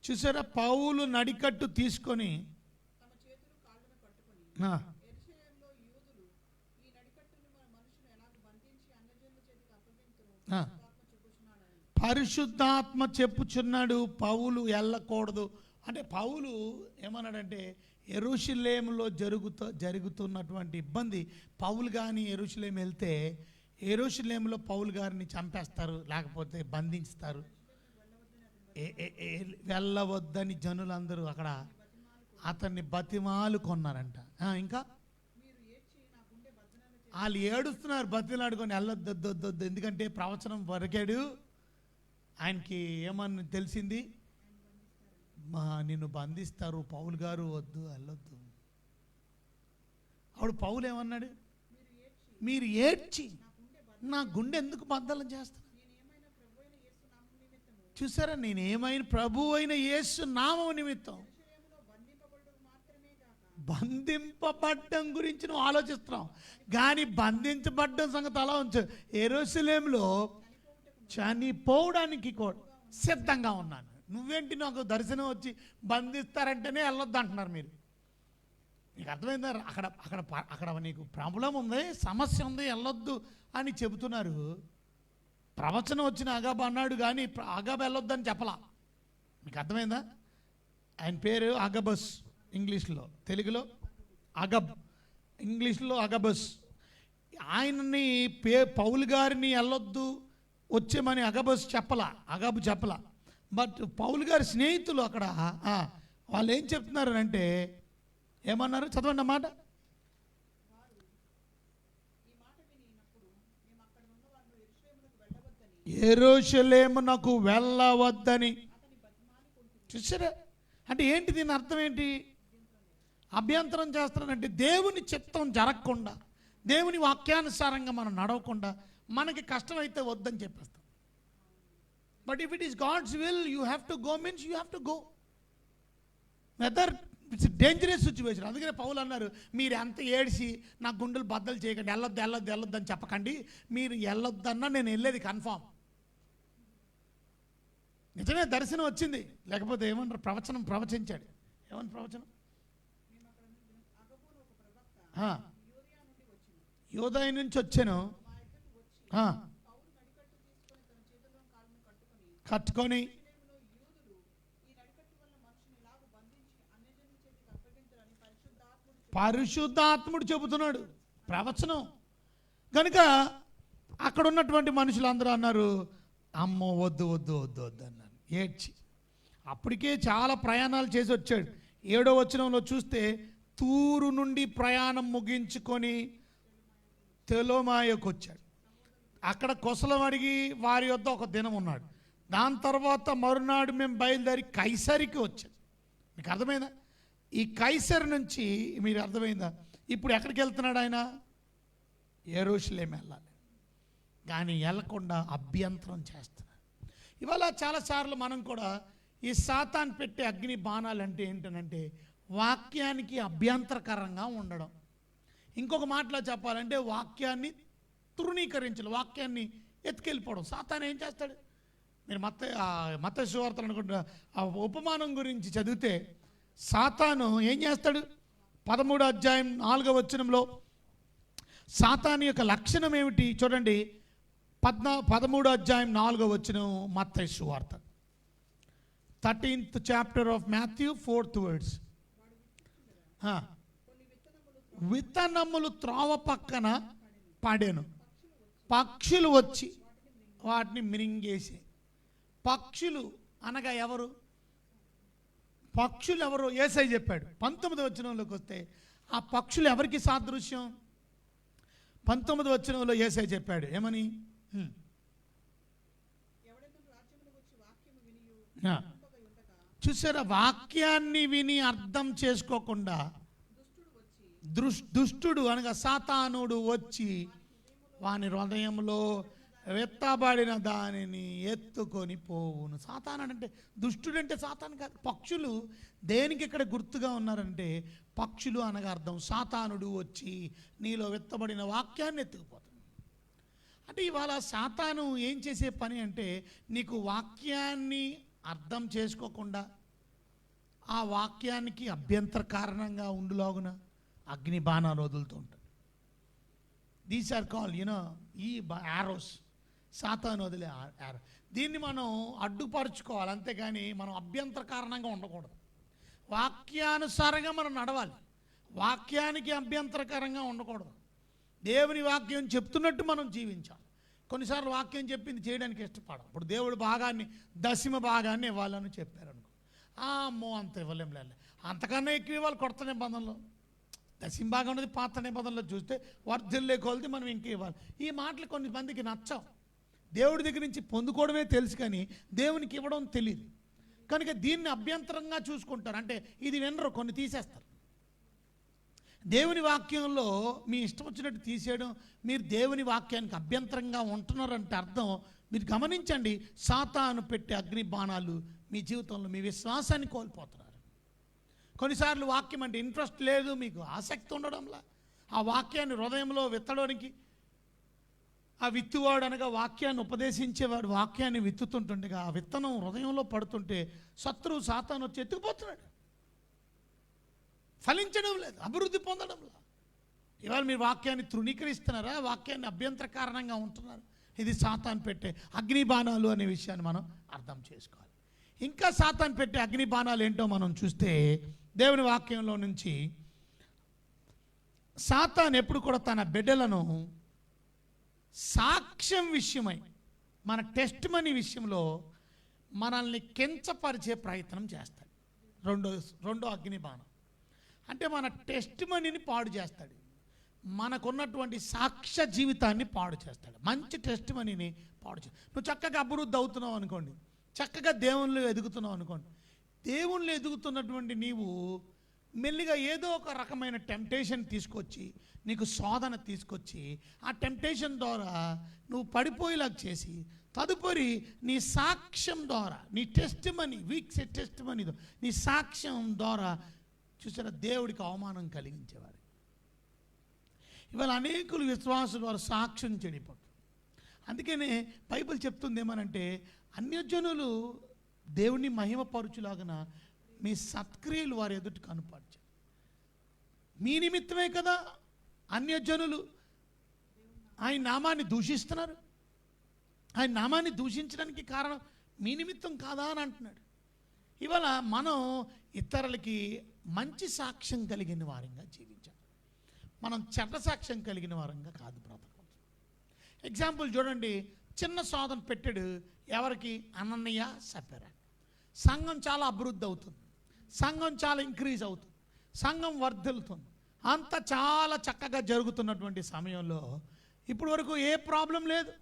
చూసారా, పౌలు నడికట్టు తీసుకొని పరిశుద్ధాత్మ చెప్పుచున్నాడు పౌలు వెళ్ళకూడదు అంటే. పౌలు ఏమన్నాడంటే యెరూషలేములో జరుగుతున్నటువంటి ఇబ్బంది, పౌలు కానీ యెరూషలేము వెళ్తే యెరూషలేములో పౌలు గారిని చంపేస్తారు, లేకపోతే బంధిస్తారు. వెళ్ళవద్దని జనులందరూ అక్కడ అతన్ని బతిమాలు కొన్నారంట. ఇంకా వాళ్ళు ఏడుస్తున్నారు, బతిలాడుకొని వెళ్ళొద్దు, ఎందుకంటే ప్రవచనం వరకాడు, ఆయనకి ఏమని తెలిసింది, నిన్ను బంధిస్తారు పౌలు గారు, వద్దు వెళ్ళొద్దు. అప్పుడు పౌలు ఏమన్నాడు, మీరు ఏడ్చి నా గుండె ఎందుకు బద్దలం చేస్తారు? చూసారా, నేనేమైనా ప్రభు అయిన యేసు నామము నిమిత్తం బంధింపబడ్డం గురించి నువ్వు ఆలోచిస్తున్నావు, కానీ బంధించబడ్డం సంగతి అలా ఉంచు. యెరూషలేములో చనిపోవడానికి కూడా సిద్ధంగా ఉన్నాను. నువ్వేంటి నాకు దర్శనం వచ్చి బంధిస్తారంటేనే వెళ్ళొద్దు అంటున్నారు మీరు. నీకు అర్థమైందా? అక్కడ అక్కడ అక్కడ నీకు ప్రాబ్లం ఉంది, సమస్య ఉంది, వెళ్ళొద్దు అని చెబుతున్నారు. ప్రవచనం వచ్చిన అగాబ అన్నాడు, కానీ అగాబ వెళ్ళొద్దు అని చెప్పలా. మీకు అర్థమైందా? ఆయన పేరు అగబస్ ఇంగ్లీష్లో, తెలుగులో అగబ్, ఇంగ్లీష్లో అగబస్. ఆయనని పౌలు గారిని వెళ్ళొద్దు వచ్చేమని అగబు చెప్పలా. బట్ పౌలు గారి స్నేహితులు అక్కడ వాళ్ళు ఏం చెప్తున్నారు అంటే, ఏమన్నారు? చదవండి అన్నమాట. యెరూషలేమునకు వెళ్ళవద్దని. చూసారా? అంటే ఏంటి దీని అర్థం ఏంటి? అభ్యంతరం చేస్తున్నారంటే దేవుని చిత్తం జరగకుండా, దేవుని వాక్యానుసారంగా మనం నడవకుండా మనకి కష్టమైతే వద్దని చెప్పేస్తాం. But if it is God's will, you have to go means you have to go, whether it's dangerous situation. అందుకనే పౌలు అన్నారు, మీరు ఎంత ఏడిసి నా గుండెలు బద్దలు చేయకండి, వెళ్ళొద్దు అని చెప్పకండి. మీరు వెళ్ళొద్దన్నా నేను వెళ్ళేది కన్ఫామ్. నిజమే, దర్శనం వచ్చింది. లేకపోతే ఏమన్నారు? ప్రవచించాడు. ఏమని ప్రవచనం? యోదాయి నుంచి వచ్చాను, కట్టుకొని పరిశుద్ధాత్ముడు చెబుతున్నాడు ప్రవచనం. కనుక అక్కడ ఉన్నటువంటి మనుషులందరూ అన్నారు, అమ్మో వద్దు అన్నారు, ఏడ్చి. అప్పటికే చాలా ప్రయాణాలు చేసి వచ్చాడు. 7వ వచనంలో చూస్తే, తూరు నుండి ప్రయాణం ముగించుకొని తెలోమాయకు వచ్చాడు. అక్కడ కొసలం అడిగి వారి వద్ద ఒక దినం ఉన్నాడు. దాని తర్వాత మరునాడు మేము బయలుదేరి కైసరికి వచ్చాం. మీకు అర్థమైందా? ఈ కైసర్ నుంచి మీరు అర్థమైందా? ఇప్పుడు ఎక్కడికి వెళ్తున్నాడు ఆయన? యెరూషలేం వెళ్ళాలి, కానీ వెళ్ళకుండా అభ్యంతరం చేస్తున్నాడు. ఇవాళ చాలాసార్లు మనం కూడా ఈ సాతాను పెట్టే అగ్ని బాణాలు అంటే ఏంటనంటే, వాక్యానికి అభ్యంతరకరంగా ఉండడం. ఇంకొక మాటలో చెప్పాలంటే వాక్యాన్ని తృణీకరించాలి, వాక్యాన్ని ఎత్తుకెళ్ళిపోవడం. సాతాను ఏం చేస్తాడు? మీరు మత్తయి సువార్తలు అనుకుంటున్న ఆ ఉపమానం గురించి చదివితే, సాతాను ఏం చేస్తాడు? 13వ అధ్యాయం 4వ వచనంలో సాతాను యొక్క లక్షణం ఏమిటి చూడండి. 13వ అధ్యాయం 4వ వచనం మత్తయి సువార్త, 13th chapter of Matthew, 4th words. విత్తనములు త్రోవ పక్కన పడెను, పక్షులు వచ్చి వాటిని మిరింగేసి. పక్షులు అనగా ఎవరు? పక్షులు ఎవరు? యేసయ్య చెప్పాడు. 19వ వచనంలోకి వస్తే ఆ పక్షులు ఎవరికి సాదృశ్యం? 19వ వచనంలో యేసయ్య చెప్పాడు ఏమని? చూసారా? వాక్యాన్ని విని అర్థం చేసుకోకుండా దుష్టుడు అనగా సాతానుడు వచ్చి వాని హృదయంలో వెత్తబడిన దానిని ఎత్తుకొని పోవును. సాతాను అంటే దుష్టుడు అంటే సాతాను కాదు. పక్షులు దేనికి ఇక్కడ గుర్తుగా ఉన్నారంటే, పక్షులు అనగా అర్థం సాతానుడు వచ్చి నీలో వెత్తబడిన వాక్యాన్ని ఎత్తుకుపోతాడు. అంటే ఇవాళ సాతాను ఏం చేసే పని అంటే, నీకు వాక్యాన్ని అర్థం చేసుకోకుండా ఆ వాక్యానికి అభ్యంతర కారణంగా ఉండులాగున అగ్ని బాణాలు వదులుతూ ఉంటాడు. దీస్ ఆర్ కాల్ ఈ యారోస్, సాతాను వదిలే యారో. దీన్ని మనం అడ్డుపరుచుకోవాలి, అంతేగాని మనం అభ్యంతర కారణంగా ఉండకూడదు. వాక్యానుసారంగా మనం నడవాలి, వాక్యానికి అభ్యంతరకరంగా ఉండకూడదు. దేవుని వాక్యం చెప్తున్నట్టు మనం జీవించాలి. కొన్నిసార్లు వాక్యం చెప్పింది చేయడానికి ఇష్టపడం. ఇప్పుడు దేవుడు భాగాన్ని, దశమ భాగాన్ని ఇవ్వాలని చెప్పారనుకో, అమ్మో అంత ఇవ్వలేం లేదు, అంతకన్నా ఎక్కువ ఇవ్వాలి కొత్త నిబంధనలో. దశమ భాగం అనేది పాత నిబంధనలో చూస్తే వర్ధిల్లే కొలిది మనం ఇంక ఇవ్వాలి. ఈ మాటలు కొన్ని మందికి నచ్చవు. దేవుడి దగ్గర నుంచి పొందుకోవడమే తెలుసు, కానీ దేవునికి ఇవ్వడం తెలియదు. కనుక దీన్ని అభ్యంతరంగా చూసుకుంటారు. అంటే ఇది వినరు, కొన్ని తీసేస్తారు. దేవుని వాక్యంలో మీ ఇష్టం వచ్చినట్టు తీసేయడం, మీరు దేవుని వాక్యానికి అభ్యంతరంగా ఉంటున్నారంటే అర్థం, మీరు గమనించండి, సాతాను పెట్టే అగ్ని బాణాలు మీ జీవితంలో మీ విశ్వాసాన్ని కోల్పోతున్నారు. కొన్నిసార్లు వాక్యం అంటే ఇంట్రెస్ట్ లేదు, మీకు ఆసక్తి ఉండడంలా. ఆ వాక్యాన్ని హృదయంలో విత్తడానికి ఆ విత్తువాడు అనగా వాక్యాన్ని ఉపదేశించేవాడు వాక్యాన్ని విత్తుతుంటుండగా ఆ విత్తనం హృదయంలో పడుతుంటే శత్రువు సాతాను వచ్చి ఎత్తుకుపోతున్నాడు. ఫలించడం లేదు, అభివృద్ధి పొందడంలా. ఇవాళ మీరు వాక్యాన్ని తృణీకరిస్తున్నారా, వాక్యాన్ని అభ్యంతర కారణంగా ఉంటున్నారు. ఇది సాతాను పెట్టే అగ్నిబాణాలు అనే విషయాన్ని మనం అర్థం చేసుకోవాలి. ఇంకా సాతాను పెట్టే అగ్నిబాణాలు ఏంటో మనం చూస్తే దేవుని వాక్యంలో నుంచి సాతాను ఎప్పుడు కూడా తన బిడ్డలను సాక్ష్యం విషయమై మన టెస్ట్ మనీ విషయంలో మనల్ని కించపరిచే ప్రయత్నం చేస్తాడు. రెండో అగ్నిబాణం అంటే మన టెస్ట్ మనీని పాడు చేస్తాడు, మనకున్నటువంటి సాక్ష్య జీవితాన్ని పాడు చేస్తాడు. మంచి టెస్ట్ మనీని పాడు చేస్తాడు. నువ్వు చక్కగా అభివృద్ధి అవుతున్నావు అనుకోండి, చక్కగా దేవుళ్ళు ఎదుగుతున్నావు అనుకోండి. దేవుళ్ళు ఎదుగుతున్నటువంటి నీవు మెల్లిగా ఏదో ఒక రకమైన టెంప్టేషన్ తీసుకొచ్చి నీకు శోధన తీసుకొచ్చి ఆ టెంప్టేషన్ ద్వారా నువ్వు పడిపోయేలాగా చేసి తదుపరి నీ సాక్ష్యం ద్వారా నీ test money weeks test money నీ సాక్ష్యం ద్వారా చూసారా దేవుడికి అవమానం కలిగించేవారు. ఇవాళ అనేకులు విశ్వాసుల వారు సాక్ష్యం చెడిపోతారు. అందుకనే బైబిల్ చెప్తుంది ఏమనంటే అన్యజనులు దేవుని మహిమపరుచులాగన మీ సత్క్రియలు వారి ఎదుటి కనుపరచు. మీ నిమిత్తమే కదా అన్యజనులు ఆయన నామాన్ని దూషిస్తున్నారు. ఆయన నామాన్ని దూషించడానికి కారణం మీ నిమిత్తం కాదా అని అంటున్నాడు. ఇవాళ మనం ఇతరులకి మంచి సాక్ష్యం కలిగిన వారంగా జీవించాలి, మనం చెడ్డ సాక్ష్యం కలిగిన వారంగా కాదు బ్రతకూడదు. ఎగ్జాంపుల్ చూడండి, చిన్న శోధన పెట్టాడు ఎవరికి? అననీయ సప్ఫీరా. సంఘం చాలా అభివృద్ధి అవుతుంది, సంఘం చాలా ఇంక్రీజ్ అవుతుంది, సంఘం వర్ధిల్లుతుంది, అంతా చాలా చక్కగా జరుగుతున్నటువంటి సమయంలో ఇప్పుడు వరకు ఏ ప్రాబ్లం లేదు.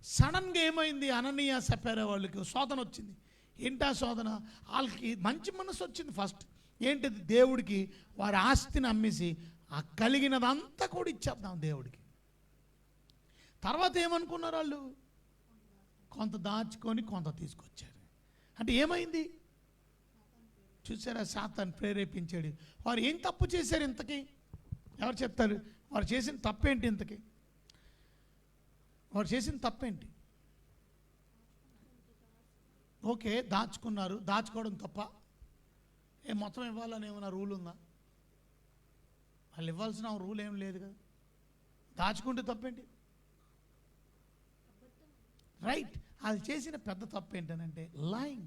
సడన్గా ఏమైంది? అననీయ సప్ఫీరా వాళ్ళకి శోధన వచ్చింది. ఏంటా శోధన? వాళ్ళకి మంచి మనసు వచ్చింది. ఫస్ట్ ఏంటిది? దేవుడికి వారి ఆస్తిని అమ్మేసి ఆ కలిగినదంతా కూడా ఇచ్చేద్దాం దేవుడికి. తర్వాత ఏమనుకున్నారు వాళ్ళు? కొంత దాచుకొని కొంత తీసుకొచ్చారు. అంటే ఏమైంది? చూసారా, సాతాను ప్రేరేపించాడు. వారు ఏం తప్పు చేశారు ఇంతకీ? ఎవరు చెప్తారు? వారు చేసిన తప్పేంటి ఇంతకీ? వారు చేసిన తప్పేంటి? ఓకే, దాచుకున్నారు, దాచుకోవడం తప్ప? మొత్తం ఇవ్వాలని ఏమైనా రూల్ ఉందా? వాళ్ళు ఇవ్వాల్సిన రూల్ ఏం లేదు కదా. దాచుకుంటే తప్పేంటి? రైట్. వాళ్ళు చేసిన పెద్ద తప్పు ఏంటనంటే లైంగ్,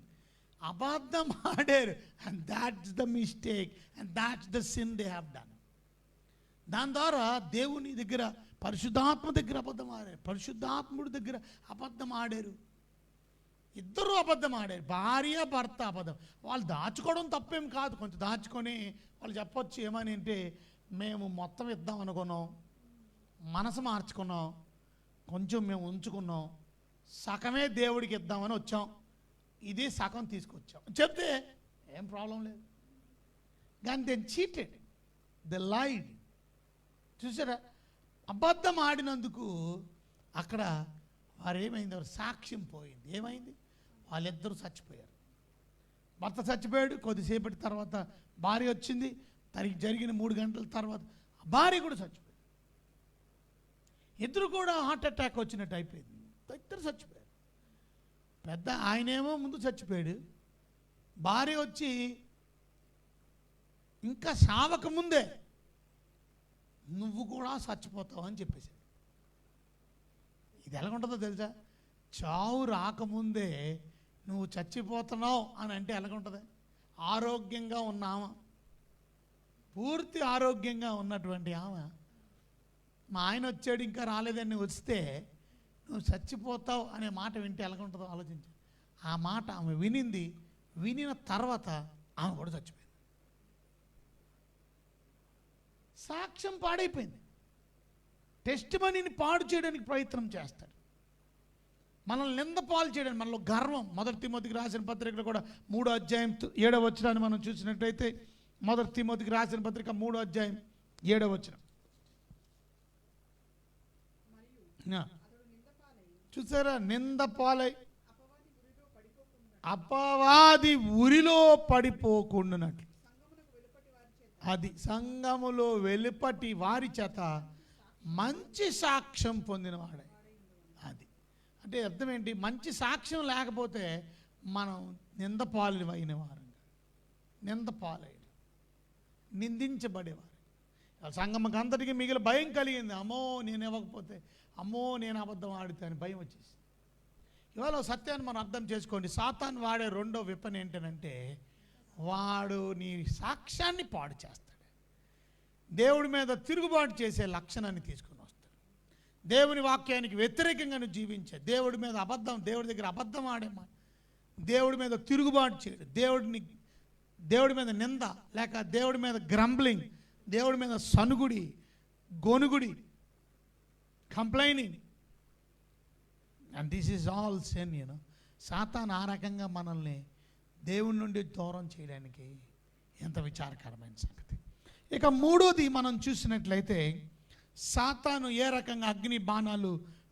అబద్ధం ఆడారు. And that's the mistake and that's the sin they have done. దాని ద్వారా దేవుని దగ్గర పరిశుద్ధాత్మ దగ్గర అబద్ధం ఆడారు, పరిశుద్ధాత్ముడి దగ్గర అబద్ధం ఆడారు. ఇద్దరు అబద్ధం ఆడారు, భార్య భర్త అబద్ధం. వాళ్ళు దాచుకోవడం తప్పేం కాదు. కొంచెం దాచుకొని వాళ్ళు చెప్పొచ్చు ఏమని అంటే, మేము మొత్తం ఇద్దాం అనుకున్నాం, మనసు మార్చుకున్నాం, కొంచెం మేము ఉంచుకున్నాం, సగమే దేవుడికి ఇద్దామని వచ్చాం, ఇది సగం తీసుకొచ్చాం చెప్తే ఏం ప్రాబ్లం లేదు. కానీ దెన్ చీటెడ్, ద లైడ్. చూసారా, అబద్ధం ఆడినందుకు అక్కడ వారు ఏమైంది? వారు సాక్ష్యం పోయింది. ఏమైంది? వాళ్ళిద్దరూ చచ్చిపోయారు. భర్త చచ్చిపోయాడు. కొద్దిసేపటి తర్వాత భార్య వచ్చింది. తనకి జరిగిన 3 గంటల తర్వాత భార్య కూడా చచ్చిపోయింది. ఇద్దరు కూడా హార్ట్ అటాక్ వచ్చినట్టు అయిపోయింది. ఇద్దరు చచ్చిపోయారు. పెద్ద ఆయనేమో ముందు చచ్చిపోయాడు, భార్య వచ్చి ఇంకా సావక ముందే నువ్వు కూడా చచ్చిపోతావు అని చెప్పేశాడు. ఇది ఎలాగుంటుందో తెలుసా? చావు రాకముందే నువ్వు చచ్చిపోతున్నావు అని అంటే ఎలాగుంటుంది? ఆరోగ్యంగా ఉన్న ఆమె, పూర్తి ఆరోగ్యంగా ఉన్నటువంటి ఆమె, మా ఆయన వచ్చాడు ఇంకా రాలేదని వస్తే నువ్వు చచ్చిపోతావు అనే మాట వింటే ఎలాగుంటుందో ఆలోచించు. ఆ మాట ఆమె వినింది. వినిన తర్వాత ఆమె కూడా చచ్చిపోయింది. సాక్ష్యం పాడైపోయింది. టెస్ట్ మనీని పాడు చేయడానికి ప్రయత్నం చేస్తాడు, మనల్ని నిందపాలు చేయడానికి, మనలో గర్వం. 1 తిమోతికి రాసిన పత్రికలో కూడా 3వ అధ్యాయం 7వ వచనాన్ని మనం చూసినట్టయితే, 1 తిమోతికి రాసిన పత్రిక 3వ అధ్యాయం 7వ వచనం చూసారా? నిందపాలై అపవాది ఉరిలో పడిపోకుండానట్లు అది సంఘములో వెలుపటి వారి చేత మంచి సాక్ష్యం పొందినవాడే. అది అంటే అర్థం ఏంటి? మంచి సాక్ష్యం లేకపోతే మనం నింద పాలైన వారంగా, నింద పాలైన, నిందించబడేవారు. సంఘముకి అంతటికి మిగిలిన భయం కలిగింది. అమ్మో నేను ఇవ్వకపోతే, అమ్మో నేను అబద్ధం ఆడితే అని భయం వచ్చేసి. ఇవాళ సత్యాన్ని మనం అర్థం చేసుకోండి. సాతాను వాడే రెండో విపణ ఏంటంటే, వాడు నీ సాక్ష్యాన్ని పాడు చేస్తాడు. దేవుడి మీద తిరుగుబాటు చేసే లక్షణాన్ని తీసుకుని వస్తాడు. దేవుని వాక్యానికి వ్యతిరేకంగా నువ్వు జీవించే, దేవుడి మీద అబద్ధం, దేవుడి దగ్గర అబద్ధం ఆడేమా, దేవుడి మీద తిరుగుబాటు చేయడు, దేవుడి మీద నింద, లేక దేవుడి మీద గ్రంబ్లింగ్, దేవుడి మీద సనుగుడి, గొనుగుడి, complaining. And this is all sin. సాతాను ఆ రకంగా మనల్ని దేవుడి నుండి దూరం చేయడానికి ఎంత విచారకరమైన సంగతి. ఇక మూడోది మనం చూసినట్లయితే, సాతాను ఏ రకంగా అగ్ని బాణాలు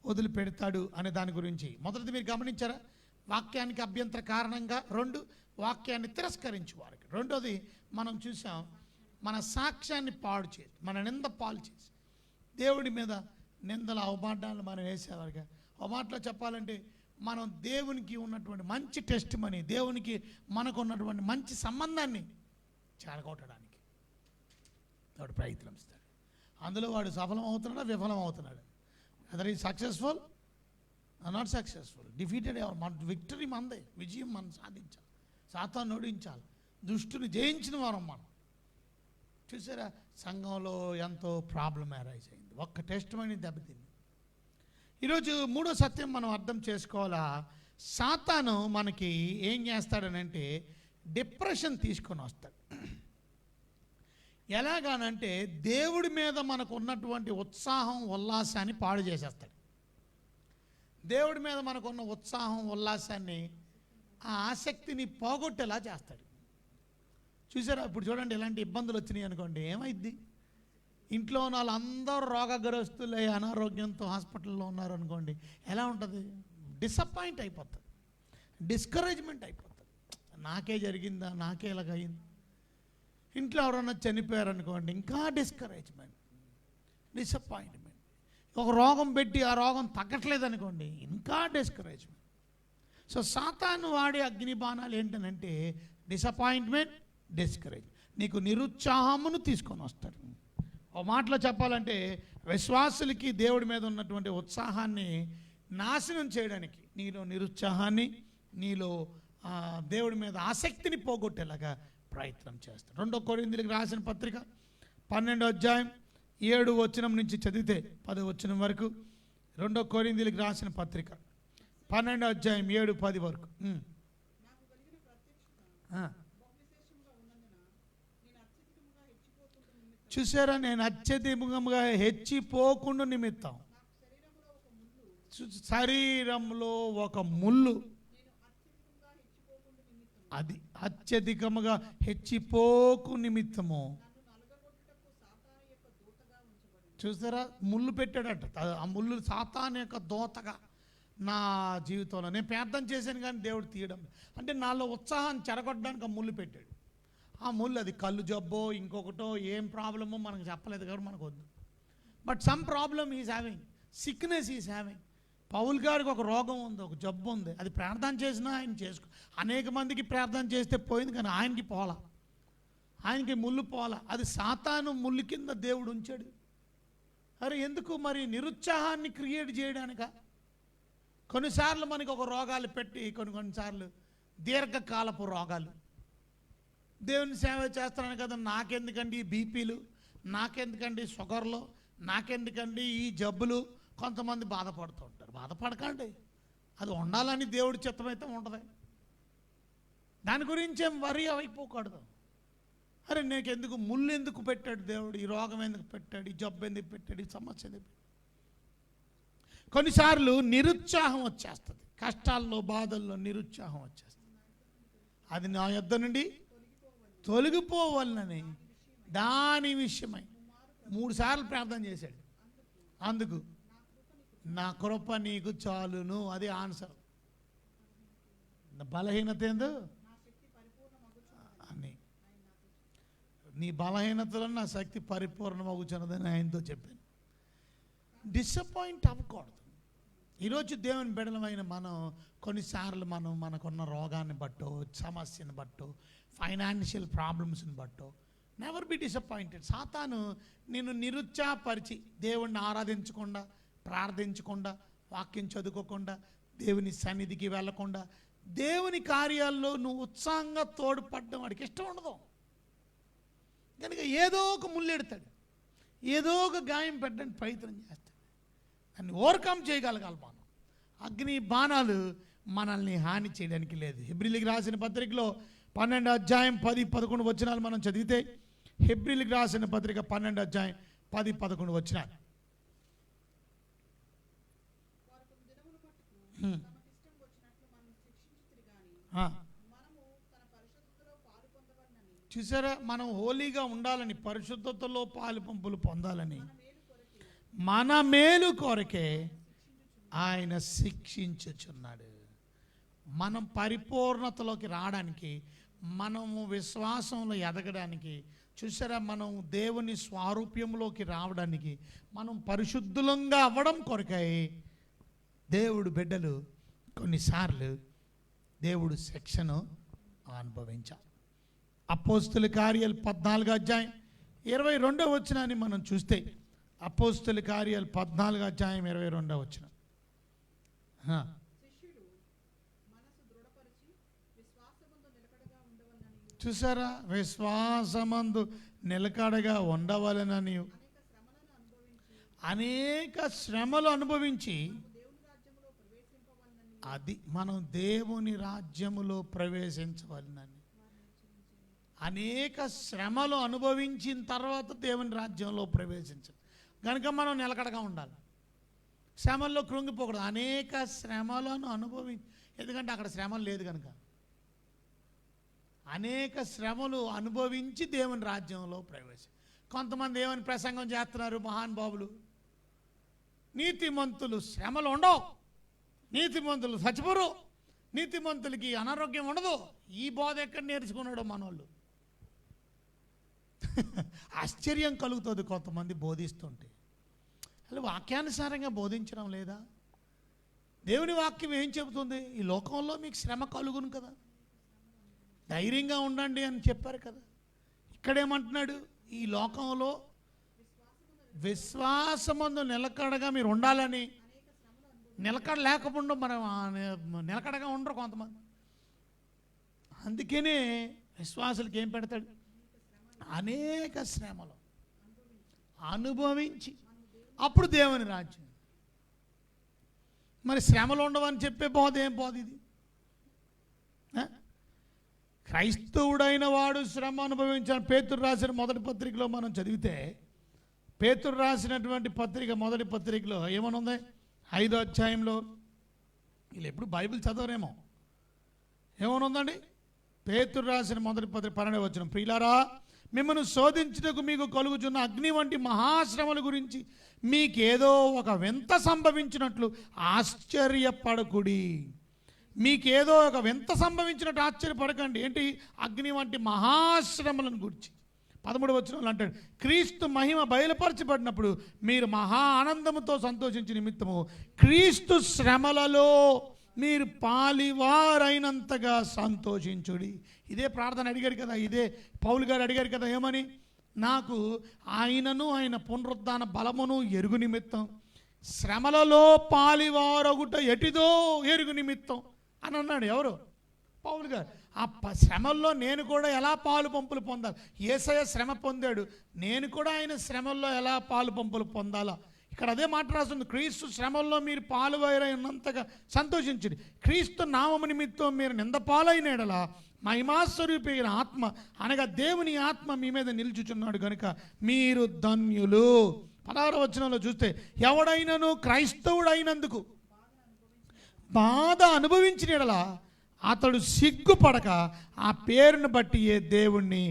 వదిలిపెడతాడు అనే దాని గురించి. మొదటిది మీరు గమనించారా? వాక్యానికి అభ్యంతర కారణంగా. రెండు, వాక్యాన్ని తిరస్కరించేవారికి. రెండోది మనం చూసాం, మన సాక్ష్యాన్ని పాడు చేసి, మన నింద పాలు చేసి, దేవుడి మీద నిందల అవమానాలు మనం వేసేవారుగా. ఒక మాటలో చెప్పాలంటే, మనం దేవునికి ఉన్నటువంటి మంచి టెస్ట్ మనీ, దేవునికి మనకు ఉన్నటువంటి మంచి సంబంధాన్ని చెడగొట్టడానికి వాడు ప్రయత్నిస్తాడు. అందులో వాడు సఫలం అవుతున్నాడా, విఫలం అవుతున్నాడు? Other is successful, not successful, defeated. మన విక్టరీ మనదే, విజయం మనం సాధించాలి, సాతాను ఓడించాలి, దుష్టుని జయించిన వారం మనం. చూసారా, సంఘంలో ఎంతో ప్రాబ్లం అరైజ్ అయింది, ఒక్క టెస్ట్ మనీ దెబ్బతింది. ఈరోజు మూడో సత్యం మనం అర్థం చేసుకోవాలా. సాతాను మనకి ఏం చేస్తాడనంటే, డిప్రెషన్ తీసుకొని వస్తాడు. ఎలాగానంటే, దేవుడి మీద మనకు ఉన్నటువంటి ఉత్సాహం, ఉల్లాసాన్ని పాడు చేసేస్తాడు. దేవుడి మీద మనకున్న ఉత్సాహం, ఉల్లాసాన్ని, ఆ ఆసక్తిని పోగొట్టేలా చేస్తాడు. చూసారా, ఇప్పుడు చూడండి, ఇలాంటి ఇబ్బందులు వచ్చినాయి అనుకోండి, ఏమైద్ది? ఇంట్లో ఉన్న వాళ్ళందరూ రోగగ్రస్తులై అనారోగ్యంతో హాస్పిటల్లో ఉన్నారు అనుకోండి, ఎలా ఉంటుంది? డిసప్పాయింట్ అయిపోతుంది, డిస్కరేజ్మెంట్ అయిపోతుంది. నాకే జరిగిందా, నాకే ఇలాగయింది. ఇంట్లో ఎవరన్నా చనిపోయారు అనుకోండి, ఇంకా డిస్కరేజ్మెంట్, డిసప్పాయింట్మెంట్. ఒక రోగం పెట్టి ఆ రోగం తగ్గట్లేదు అనుకోండి, ఇంకా డిస్కరేజ్మెంట్. సో సాతాను వాడే అగ్ని బాణాలు ఏంటనంటే, డిసప్పాయింట్మెంట్, డిస్కరేజ్, నీకు నిరుత్సాహమును తీసుకొని వస్తాడు. ఒక మాటలో చెప్పాలంటే, విశ్వాసులకి దేవుడి మీద ఉన్నటువంటి ఉత్సాహాన్ని నాశనం చేయడానికి, నీలో నిరుత్సాహాన్ని, నీలో దేవుడి మీద ఆసక్తిని పోగొట్టేలాగా ప్రయత్నం చేస్తాడు. 2 కొరింథీయులకు రాసిన పత్రిక 12వ అధ్యాయం 7వ వచనం నుంచి చదివితే 10వ వచనం వరకు. 2 కొరింథీయులకు రాసిన పత్రిక 12వ అధ్యాయం 7-10 వరకు. చూసారా, నేను అత్యధికంగా హెచ్చిపోకుండా నిమిత్తం, శరీరంలో ఒక ముళ్ళు, అది అత్యధికముగా హెచ్చిపోకు నిమిత్తము. చూసారా, ముళ్ళు పెట్టాడట. ఆ ముళ్ళు సాతాను యొక్క దోతగా నా జీవితంలో. నేను ప్రార్థన చేశాను కానీ దేవుడు తీయడం, అంటే నాలో ఉత్సాహాన్ని చెరగొట్టడానికి ఆ ముళ్ళు పెట్టాడు. ఆ ముళ్ళు అది కళ్ళు జబ్బో ఇంకొకటో ఏం ప్రాబ్లమో మనకు చెప్పలేదు కాబట్టి మనకు వద్దు. But some problem is having, sickness is having. Paul గారికి ఒక రోగం ఉంది, ఒక జబ్బు ఉంది, అది ప్రార్థన చేసినా ఆయన చేసుకో. అనేక మందికి ప్రార్థన చేస్తే పోయింది, కానీ ఆయనకి పోలా, ఆయనకి ముళ్ళు పోలా. అది సాతాను ముళ్ళు కింద దేవుడు ఉంచాడు. అరే ఎందుకు మరి? నిరుత్సాహాన్ని క్రియేట్ చేయడానిక. కొన్నిసార్లు మనకి ఒక రోగాలు పెట్టి, కొన్నిసార్లు దీర్ఘకాలపు రోగాలు. దేవుని సేవ చేస్తున్నాను కదా, నాకెందుకండి ఈ బీపీలు, నాకెందుకండి షుగర్లు, నాకెందుకండి ఈ జబ్బులు. కొంతమంది బాధపడుతూ ఉంటారు. బాధపడకండి, అది ఉండాలని దేవుడి చిత్తమైతే ఉంటుంది. దాని గురించి ఏం వరి అయిపోకూడదు. అరే నీకెందుకు, ముళ్ళు ఎందుకు పెట్టాడు దేవుడు, ఈ రోగం ఎందుకు పెట్టాడు, ఈ జబ్బు ఎందుకు పెట్టాడు, ఈ సమస్య ఎందుకు పెట్టాడు. కొన్నిసార్లు నిరుత్సాహం వచ్చేస్తుంది, కష్టాల్లో బాధల్లో నిరుత్సాహం వచ్చేస్తుంది. అది నా యొద్ద నుండి తొలగిపోవాలని దాని విషయమై 3 సార్లు ప్రార్థన చేశాడు. అందుకు నా కృప నీకు చాలును, అది ఆన్సర్. బలహీనత ఏందో అని నీ బలహీనతలో నా శక్తి పరిపూర్ణమవుతున్నదని ఆయనతో చెప్పాను. డిసప్పాయింట్ అవ్వకూడదు. ఈరోజు దేవుని బిడ్డలమైన మనం కొన్నిసార్లు మనకున్న రోగాన్ని బట్టో, సమస్యను బట్టో, ఫైనాన్షియల్ ప్రాబ్లమ్స్ని బట్టో నెవర్ బి డిసప్పాయింటెడ్. సాతాను నిన్ను నిరుత్సాహపరిచి దేవుణ్ణి ఆరాధించకుండా, ప్రార్థించకుండా, వాక్యం చదువుకోకుండా, దేవుని సన్నిధికి వెళ్ళకుండా, దేవుని కార్యాల్లో నువ్వు ఉత్సాహంగా తోడ్పడడం వాడికి ఇష్టం ఉండదు. కనుక ఏదో ఒక ముళ్ళెడతాడు, ఏదో ఒక గాయం పెట్టడానికి ప్రయత్నం చేస్తాడు. దాన్ని ఓవర్కమ్ చేయగలగాలి మనం. అగ్ని బాణాలు మనల్ని హాని చేయడానికి లేదు. హెబ్రీయులకు రాసిన పత్రికలో 12వ అధ్యాయం 10-11 వచనాలు మనం చదివితే, హెబ్రీయులకు రాసిన పత్రిక 12వ అధ్యాయం 10-11 వచనాలు. చూసారా, మనం హోలీగా ఉండాలని, పరిశుద్ధతలో పాలు పంపులు పొందాలని, మన మేలు కొరకే ఆయన శిక్షించుచున్నాడు. మనం పరిపూర్ణతలోకి రావడానికి, మనము విశ్వాసంలో ఎదగడానికి, చూసారా, మనం దేవుని స్వారూప్యంలోకి రావడానికి, మనం పరిశుద్ధులంగా అవ్వడం కొరకై దేవుడు బిడ్డలు కొన్నిసార్లు దేవుడు శిక్షను అనుభవించారు. అపోస్తుల కార్యాలు 14వ అధ్యాయం 22వ వచనాన్ని మనం చూస్తే, అపోస్తుల కార్యాలు 14వ అధ్యాయం 22వ వచనం. చూసారా, విశ్వాసమందు నిలకడగా ఉండవలెనని అనేక శ్రమలు అనుభవించి, అది మనం దేవుని రాజ్యములో ప్రవేశించవలనని. అనేక శ్రమలు అనుభవించిన తర్వాత దేవుని రాజ్యంలో ప్రవేశించాలి. కనుక మనం నిలకడగా ఉండాలి, శ్రమల్లో కృంగిపోకూడదు. అనేక శ్రమలను అనుభవించి, ఎందుకంటే అక్కడ శ్రమలు లేదు కనుక. అనేక శ్రమలు అనుభవించి దేవుని రాజ్యంలో ప్రవేశం. కొంతమంది దేవుని ప్రసంగం చేస్తున్నారు మహానుభావులు, నీతిమంతులు శ్రమలు ఉండవు, నీతిమంతులు చచ్చిపోరు, నీతిమంతులకి అనారోగ్యం ఉండదు. ఈ బోధ ఎక్కడ నేర్చుకున్నాడో మనోళ్ళు. ఆశ్చర్యం కలుగుతుంది కొంతమంది బోధిస్తుంటే. అలా వాక్యానుసారంగా బోధించడం లేదా? దేవుని వాక్యం ఏం చెబుతుంది? ఈ లోకంలో మీకు శ్రమ కలుగును కదా, ధైర్యంగా ఉండండి అని చెప్పారు కదా. ఇక్కడేమంటున్నాడు? ఈ లోకంలో విశ్వాసమందు నిలకడగా మీరు ఉండాలని. నిలకడ లేకుండా మనం నిలకడగా ఉండరు కొంతమంది. అందుకనే విశ్వాసులకి ఏం పెడతాడు? అనేక శ్రమలు అనుభవించి అప్పుడు దేవుని రాజ్యం. మరి శ్రమలు ఉండవని చెప్పే బోధ ఏం బోధ ఇది? క్రైస్తవుడైన వాడు శ్రమ అనుభవించాలని పేతురు రాసిన మొదటి పత్రికలో మనం చదివితే, పేతురు రాసినటువంటి పత్రిక మొదటి పత్రికలో ఏమనుంది? 5వ అధ్యాయంలో, వీళ్ళు ఎప్పుడు బైబిల్ చదవరేమో, ఏమనుందండి? పేతురు రాసిన మొదటి పత్రిక 12వ వచనం, ప్రియులారా, మిమ్మల్ని శోధించుటకు మీకు కలుగుచున్న అగ్ని వంటి మహాశ్రమల గురించి మీకేదో ఒక వింత సంభవించినట్లు ఆశ్చర్యపడకుడి. మీకేదో ఒక వింత సంభవించినట్టు ఆశ్చర్యపడకండి. ఏంటి? అగ్ని వంటి మహాశ్రమలను గురించి 13వ వచనంలో అంటాడు, క్రీస్తు మహిమ బయలుపరచబడినప్పుడు మీరు మహా ఆనందముతో సంతోషించే నిమిత్తము క్రీస్తు శ్రమలలో మీరు పాలివారైనంతగా సంతోషించుడి. ఇదే ప్రార్థన అడిగాడు కదా, ఇదే పౌలు గారు అడిగారు కదా, ఏమని? నాకు ఆయనను ఆయన పునరుద్ధాన బలమును ఎరుగు నిమిత్తం శ్రమలలో పాలివారొగుట ఎటిదో ఎరుగు నిమిత్తం అని అన్నాడు. ఎవరు? పౌలు గారు. ఆ శ్రమల్లో నేను కూడా ఎలా పాలు పంపులు పొందాలి? యేసయ్య శ్రమ పొందాడు, నేను కూడా ఆయన శ్రమల్లో ఎలా పాలు పంపులు పొందాలా? ఇక్కడ అదే మాట రాస్తుంది, క్రీస్తు శ్రమల్లో మీరు పాలువైనంతగా సంతోషించండి. క్రీస్తు నామము నిమిత్తం మీరు నింద పాలైన ఎడల మహిమాస్వరూపి ఆత్మ అనగా దేవుని ఆత్మ మీ మీద నిలుచుచున్నాడు కనుక మీరు ధన్యులు. 16వ వచనంలో చూస్తే, ఎవడైనను క్రైస్తవుడైనందుకు బాధ అనుభవించిన ఎడల అతడు సిగ్గుపడక ఆ పేరును బట్టి ఏ దేవుణ్ణి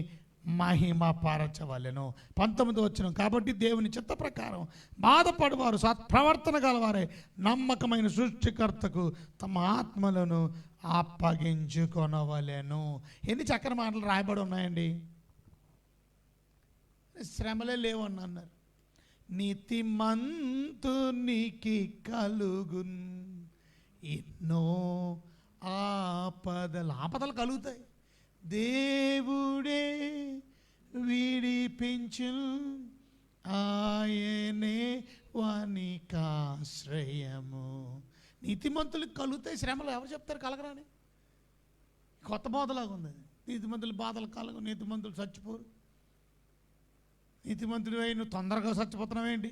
మహిమ పరచవలెను. 19వ వచనం, కాబట్టి దేవుని చిత్త ప్రకారం బాధపడవారు సత్ప్రవర్తన గలవారే నమ్మకమైన సృష్టికర్తకు తమ ఆత్మలను అప్పగించుకొనవలెను. ఎన్ని చక్కని మాటలు రాయబడి ఉన్నాయండి. కానీ శ్రమలే లేవని అన్నారు. నీతిమంతునికి కలుగున్ ఎన్నో ఆపదలు కలుగుతాయి. దేవుడే విడిపించు, ఆయనే వానికాశ్రయము. నీతిమంతులకు కలుగుతాయి శ్రమలు. ఎవరు చెప్తారు కలగరాని? కొత్త బోధలాగా ఉంది. నీతిమంతులు బాధలు కలగవు, నీతిమంతులు చచ్చిపోరు. నీతిమంతుడు అయి నువ్వు తొందరగా చచ్చిపోతున్నావేంటి?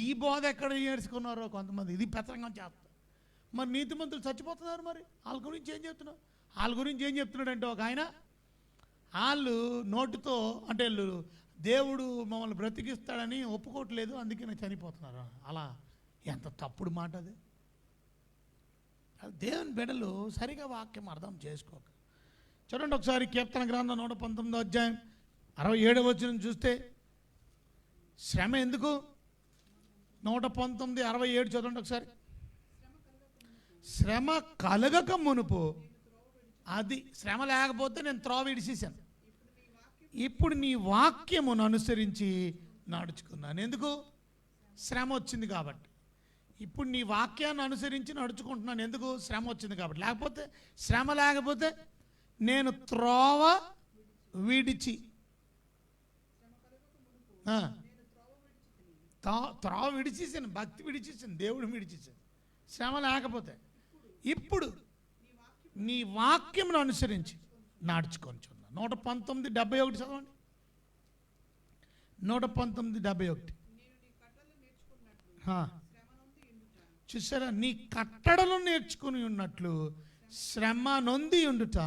ఈ బోధ ఎక్కడ నేర్చుకున్నారో కొంతమంది. ఇది పెత్తరంగం చేస్తారు. మరి నీతిమంతులు చచ్చిపోతున్నారు, మరి వాళ్ళ గురించి ఏం చెప్తున్నావు? వాళ్ళ గురించి ఏం చెప్తున్నాడంటే ఒక ఆయన, వాళ్ళు నోటితో అంటే దేవుడు మమ్మల్ని బ్రతికిస్తాడని ఒప్పుకోవట్లేదు, అందుకే నేను చనిపోతున్నారు. అలా ఎంత తప్పుడు మాట అది. దేవుని బిడ్డలు సరిగా వాక్యం అర్థం చేసుకోక. చూడండి ఒకసారి కీర్తన గ్రంథం 119వ అధ్యాయం 67వ వచనం చూస్తే శ్రమ ఎందుకు? 119:67 చదవండి ఒకసారి. శ్రమ కలగక మునుపు, అది శ్రమ లేకపోతే నేను త్రోవ విడిచేశాను, ఇప్పుడు నీ వాక్యమును అనుసరించి నడుచుకున్నాను. ఎందుకు? శ్రమ వచ్చింది కాబట్టి. ఇప్పుడు నీ వాక్యాన్ని అనుసరించి నడుచుకుంటున్నాను. ఎందుకు? శ్రమ వచ్చింది కాబట్టి. లేకపోతే శ్రమ లేకపోతే నేను త్రోవ విడిచి, త్రోవ విడిచేసాను, భక్తి విడిచేసాను, దేవుడు విడిచేసాను. శ్రమ లేకపోతే ఇప్పుడు నీ వాక్యమును అనుసరించి నడుచుకొని చూద్దాం. 119:71 చదవండి. 119:71 చూసారా? నీ కట్టడలు నేర్చుకుని ఉన్నట్లు శ్రమ నొంది ఉండుట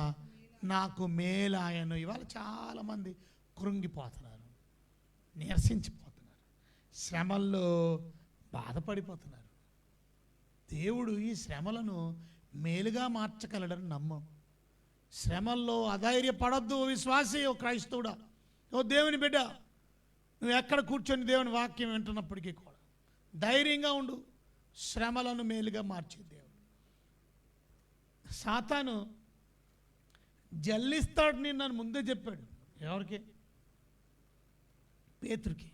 నాకు మేలాయను. ఇవాళ చాలామంది కృంగిపోతున్నారు, నీరసించిపోతున్నారు, శ్రమల్లో బాధపడిపోతున్నారు. దేవుడు ఈ శ్రమలను మేలుగా మార్చగలడని నమ్మం. శ్రమల్లో అధైర్యపడద్దు విశ్వాసి, ఓ క్రైస్తవుడా, ఓ దేవుని బిడ్డ. నువ్వు ఎక్కడ కూర్చొని దేవుని వాక్యం వింటున్నప్పటికీ కూడా ధైర్యంగా ఉండు. శ్రమలను మేలుగా మార్చే దేవుడు. సాతాను జల్లిస్తాడు నన్ను ముందే చెప్పాడు. ఎవరికి? పేతురుకి.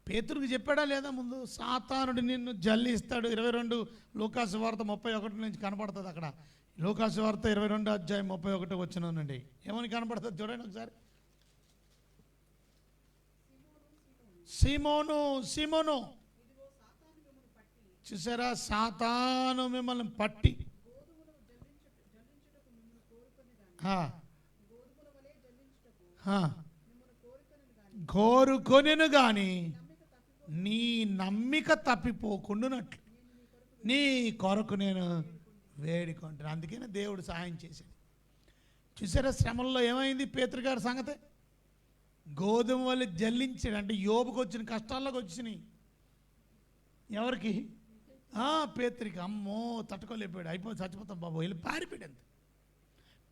పేతురుకి చెప్పాడా లేదా ముందు? సాతానుడు నిన్ను జల్లిస్తాడు. 22 లూకాసు వార్త 31 నుంచి కనపడుతుంది అక్కడ. లూకాసు వార్త 22 అధ్యాయం 31 వచనండి. ఏమని కనపడుతుంది చూడండి ఒకసారి. సీమోను, సీమోను, చూసారా? సాతాను మిమ్మల్ని పట్టి కోరుకొనెను గాని నీ నమ్మిక తప్పిపోకుండానట్లు నీ కొరకు నేను వేడుకుంటాను. అందుకనే దేవుడు సహాయం చేశాడు. చూసారా? శ్రమల్లో ఏమైంది పేతురు గారి సంగతి? గోధుమ వల్ల జల్లించాడు. అంటే యోబుకు వచ్చిన కష్టాల్లోకి వచ్చినాయి. ఎవరికి? పేతురికి. అమ్మో తట్టుకోలేకపోయాడు, అయిపోయి చచ్చిపోతాం బాబు, వెళ్ళి పారిపోయాడు. అంతే.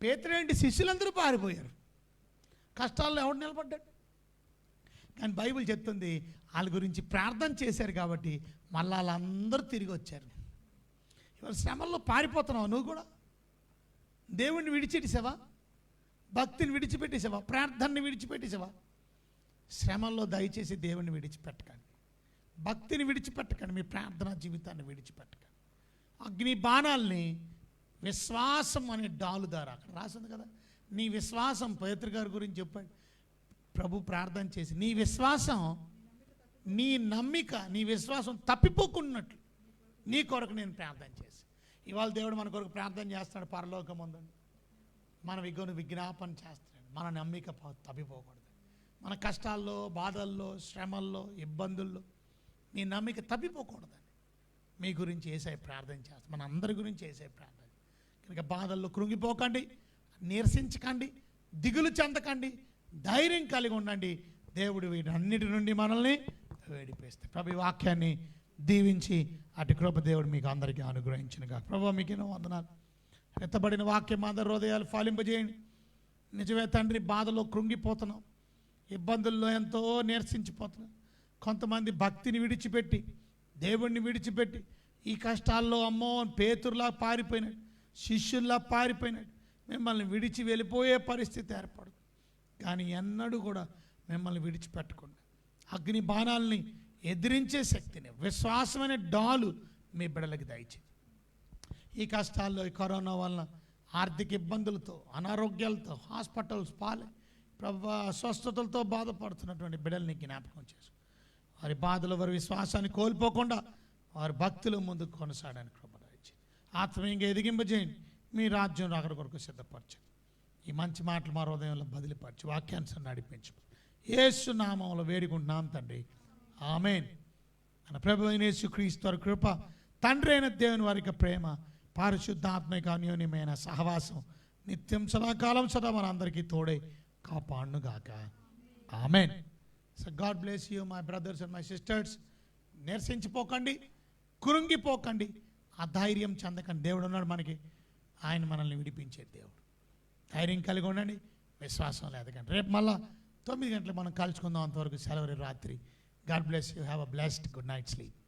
పేతురు ఏంటి? శిష్యులందరూ పారిపోయారు. కష్టాల్లో ఎవడు నిలబడ్డాడు? కానీ బైబిల్ చెప్తుంది వాళ్ళ గురించి ప్రార్థన చేశారు కాబట్టి మళ్ళీ వాళ్ళందరూ తిరిగి వచ్చారు. ఇవాళ శ్రమల్లో పారిపోతున్నావు నువ్వు కూడా. దేవుణ్ణి విడిచిపెట్టేసావా? భక్తిని విడిచిపెట్టేసావా? ప్రార్థనని విడిచిపెట్టేసావా? శ్రమల్లో దయచేసి దేవుణ్ణి విడిచిపెట్టకండి, భక్తిని విడిచిపెట్టకండి, మీ ప్రార్థనా జీవితాన్ని విడిచిపెట్టకండి. అగ్ని బాణాలని విశ్వాసం అనే డాలు ద్వారా అక్కడ రాసింది కదా. నీ విశ్వాసం పేతురు గారి గురించి చెప్పాడు. ప్రభు ప్రార్థన చేసి నీ విశ్వాసం, నీ నమ్మిక, నీ విశ్వాసం తప్పిపోకున్నట్లు నీ కొరకు నేను ప్రార్థన చేసి. ఇవాళ దేవుడు మన కొరకు ప్రార్థన చేస్తాడు పరలోకం ఉందండి. మన విజ్ఞాపన చేస్తాడు. మన నమ్మిక తప్పిపోకూడదు. మన కష్టాల్లో, బాధల్లో, శ్రమల్లో, ఇబ్బందుల్లో నీ నమ్మిక తప్పిపోకూడదండి. మీ గురించి యేసయ్య ప్రార్థన చేస్తాడు. మన అందరి గురించి యేసయ్య ప్రార్థన. కనుక బాధల్లో కృంగిపోకండి, నీరసించకండి, దిగులు చెందకండి, ధైర్యం కలిగి ఉండండి. దేవుడు వీటన్నిటి నుండి మనల్ని వేడిపేస్తాడు. ప్రభు వాక్యాన్ని దీవించి అటు కృప దేవుడు మీకు అందరికీ అనుగ్రహించినగా. ప్రభు మీకు ఎన్నో వందనాలు. ఎత్తబడిన వాక్యం అందరి హృదయాలు ఫలింపజేయండి. నిజమే తండ్రి, బాధలో కృంగిపోతున్నాం, ఇబ్బందుల్లో ఎంతో నీరసించిపోతున్నాం. కొంతమంది భక్తిని విడిచిపెట్టి, దేవుణ్ణి విడిచిపెట్టి ఈ కష్టాల్లో అమ్మో పేతురులా పారిపోయినాడు, శిష్యుల్లా పారిపోయినాడు, మిమ్మల్ని విడిచి వెళ్ళిపోయే పరిస్థితి ఏర్పడదు. కానీ ఎన్నడూ కూడా మిమ్మల్ని విడిచిపెట్టకుండా అగ్ని బాణాలని ఎదిరించే శక్తిని, విశ్వాసమైన డాలు మీ బిడ్డలకి దయచేయండి. ఈ కష్టాల్లో, ఈ కరోనా వలన ఆర్థిక ఇబ్బందులతో, అనారోగ్యాలతో, హాస్పిటల్స్ పాలే ప్రభు అస్వస్థతలతో బాధపడుతున్నటువంటి బిడ్డల్ని జ్ఞాపకం చేసుకో. వారి బాధలు, వారి విశ్వాసాన్ని కోల్పోకుండా వారి భక్తులు ముందుకు కొనసాగడానికి కృప దయచేయండి. ఆత్మీయంగా ఎదిగింపజేయండి. మీ రాజ్యం రాకడ కొరకు సిద్ధపరచండి. ఈ మంచి మాటలు మా హృదయంలో బదిలిపరిచి వాక్యాన్ని నడిపించు. యేసు నామములో వేడుకుంటున్నాం తండ్రి, ఆమేన్. మన ప్రభు అయిన యేసుక్రీస్తు వారి కృప, తండ్రి అయిన దేవుని వారి యొక్క ప్రేమ, పరిశుద్ధాత్మిక అన్యోన్యమైన సహవాసం నిత్యం సదాకాలం సదా మన అందరికీ తోడే కాపాడునుగాక. Amen. So God bless you my brothers and my sisters. నిరసించిపోకండి, కురుంగిపోకండి, ఆ ధైర్యం చెందకండి. దేవుడు ఉన్నాడు మనకి, ఆయన మనల్ని విడిపించే దేవుడు. ధైర్యం కలిగి ఉండండి, విశ్వాసం ఎదగండి. రేపు మళ్ళా 9 గంటలకు మనం కలుసుకుందాం. అంతవరకు సెలవు రాత్రి. God bless you. Have a blessed good night sleep.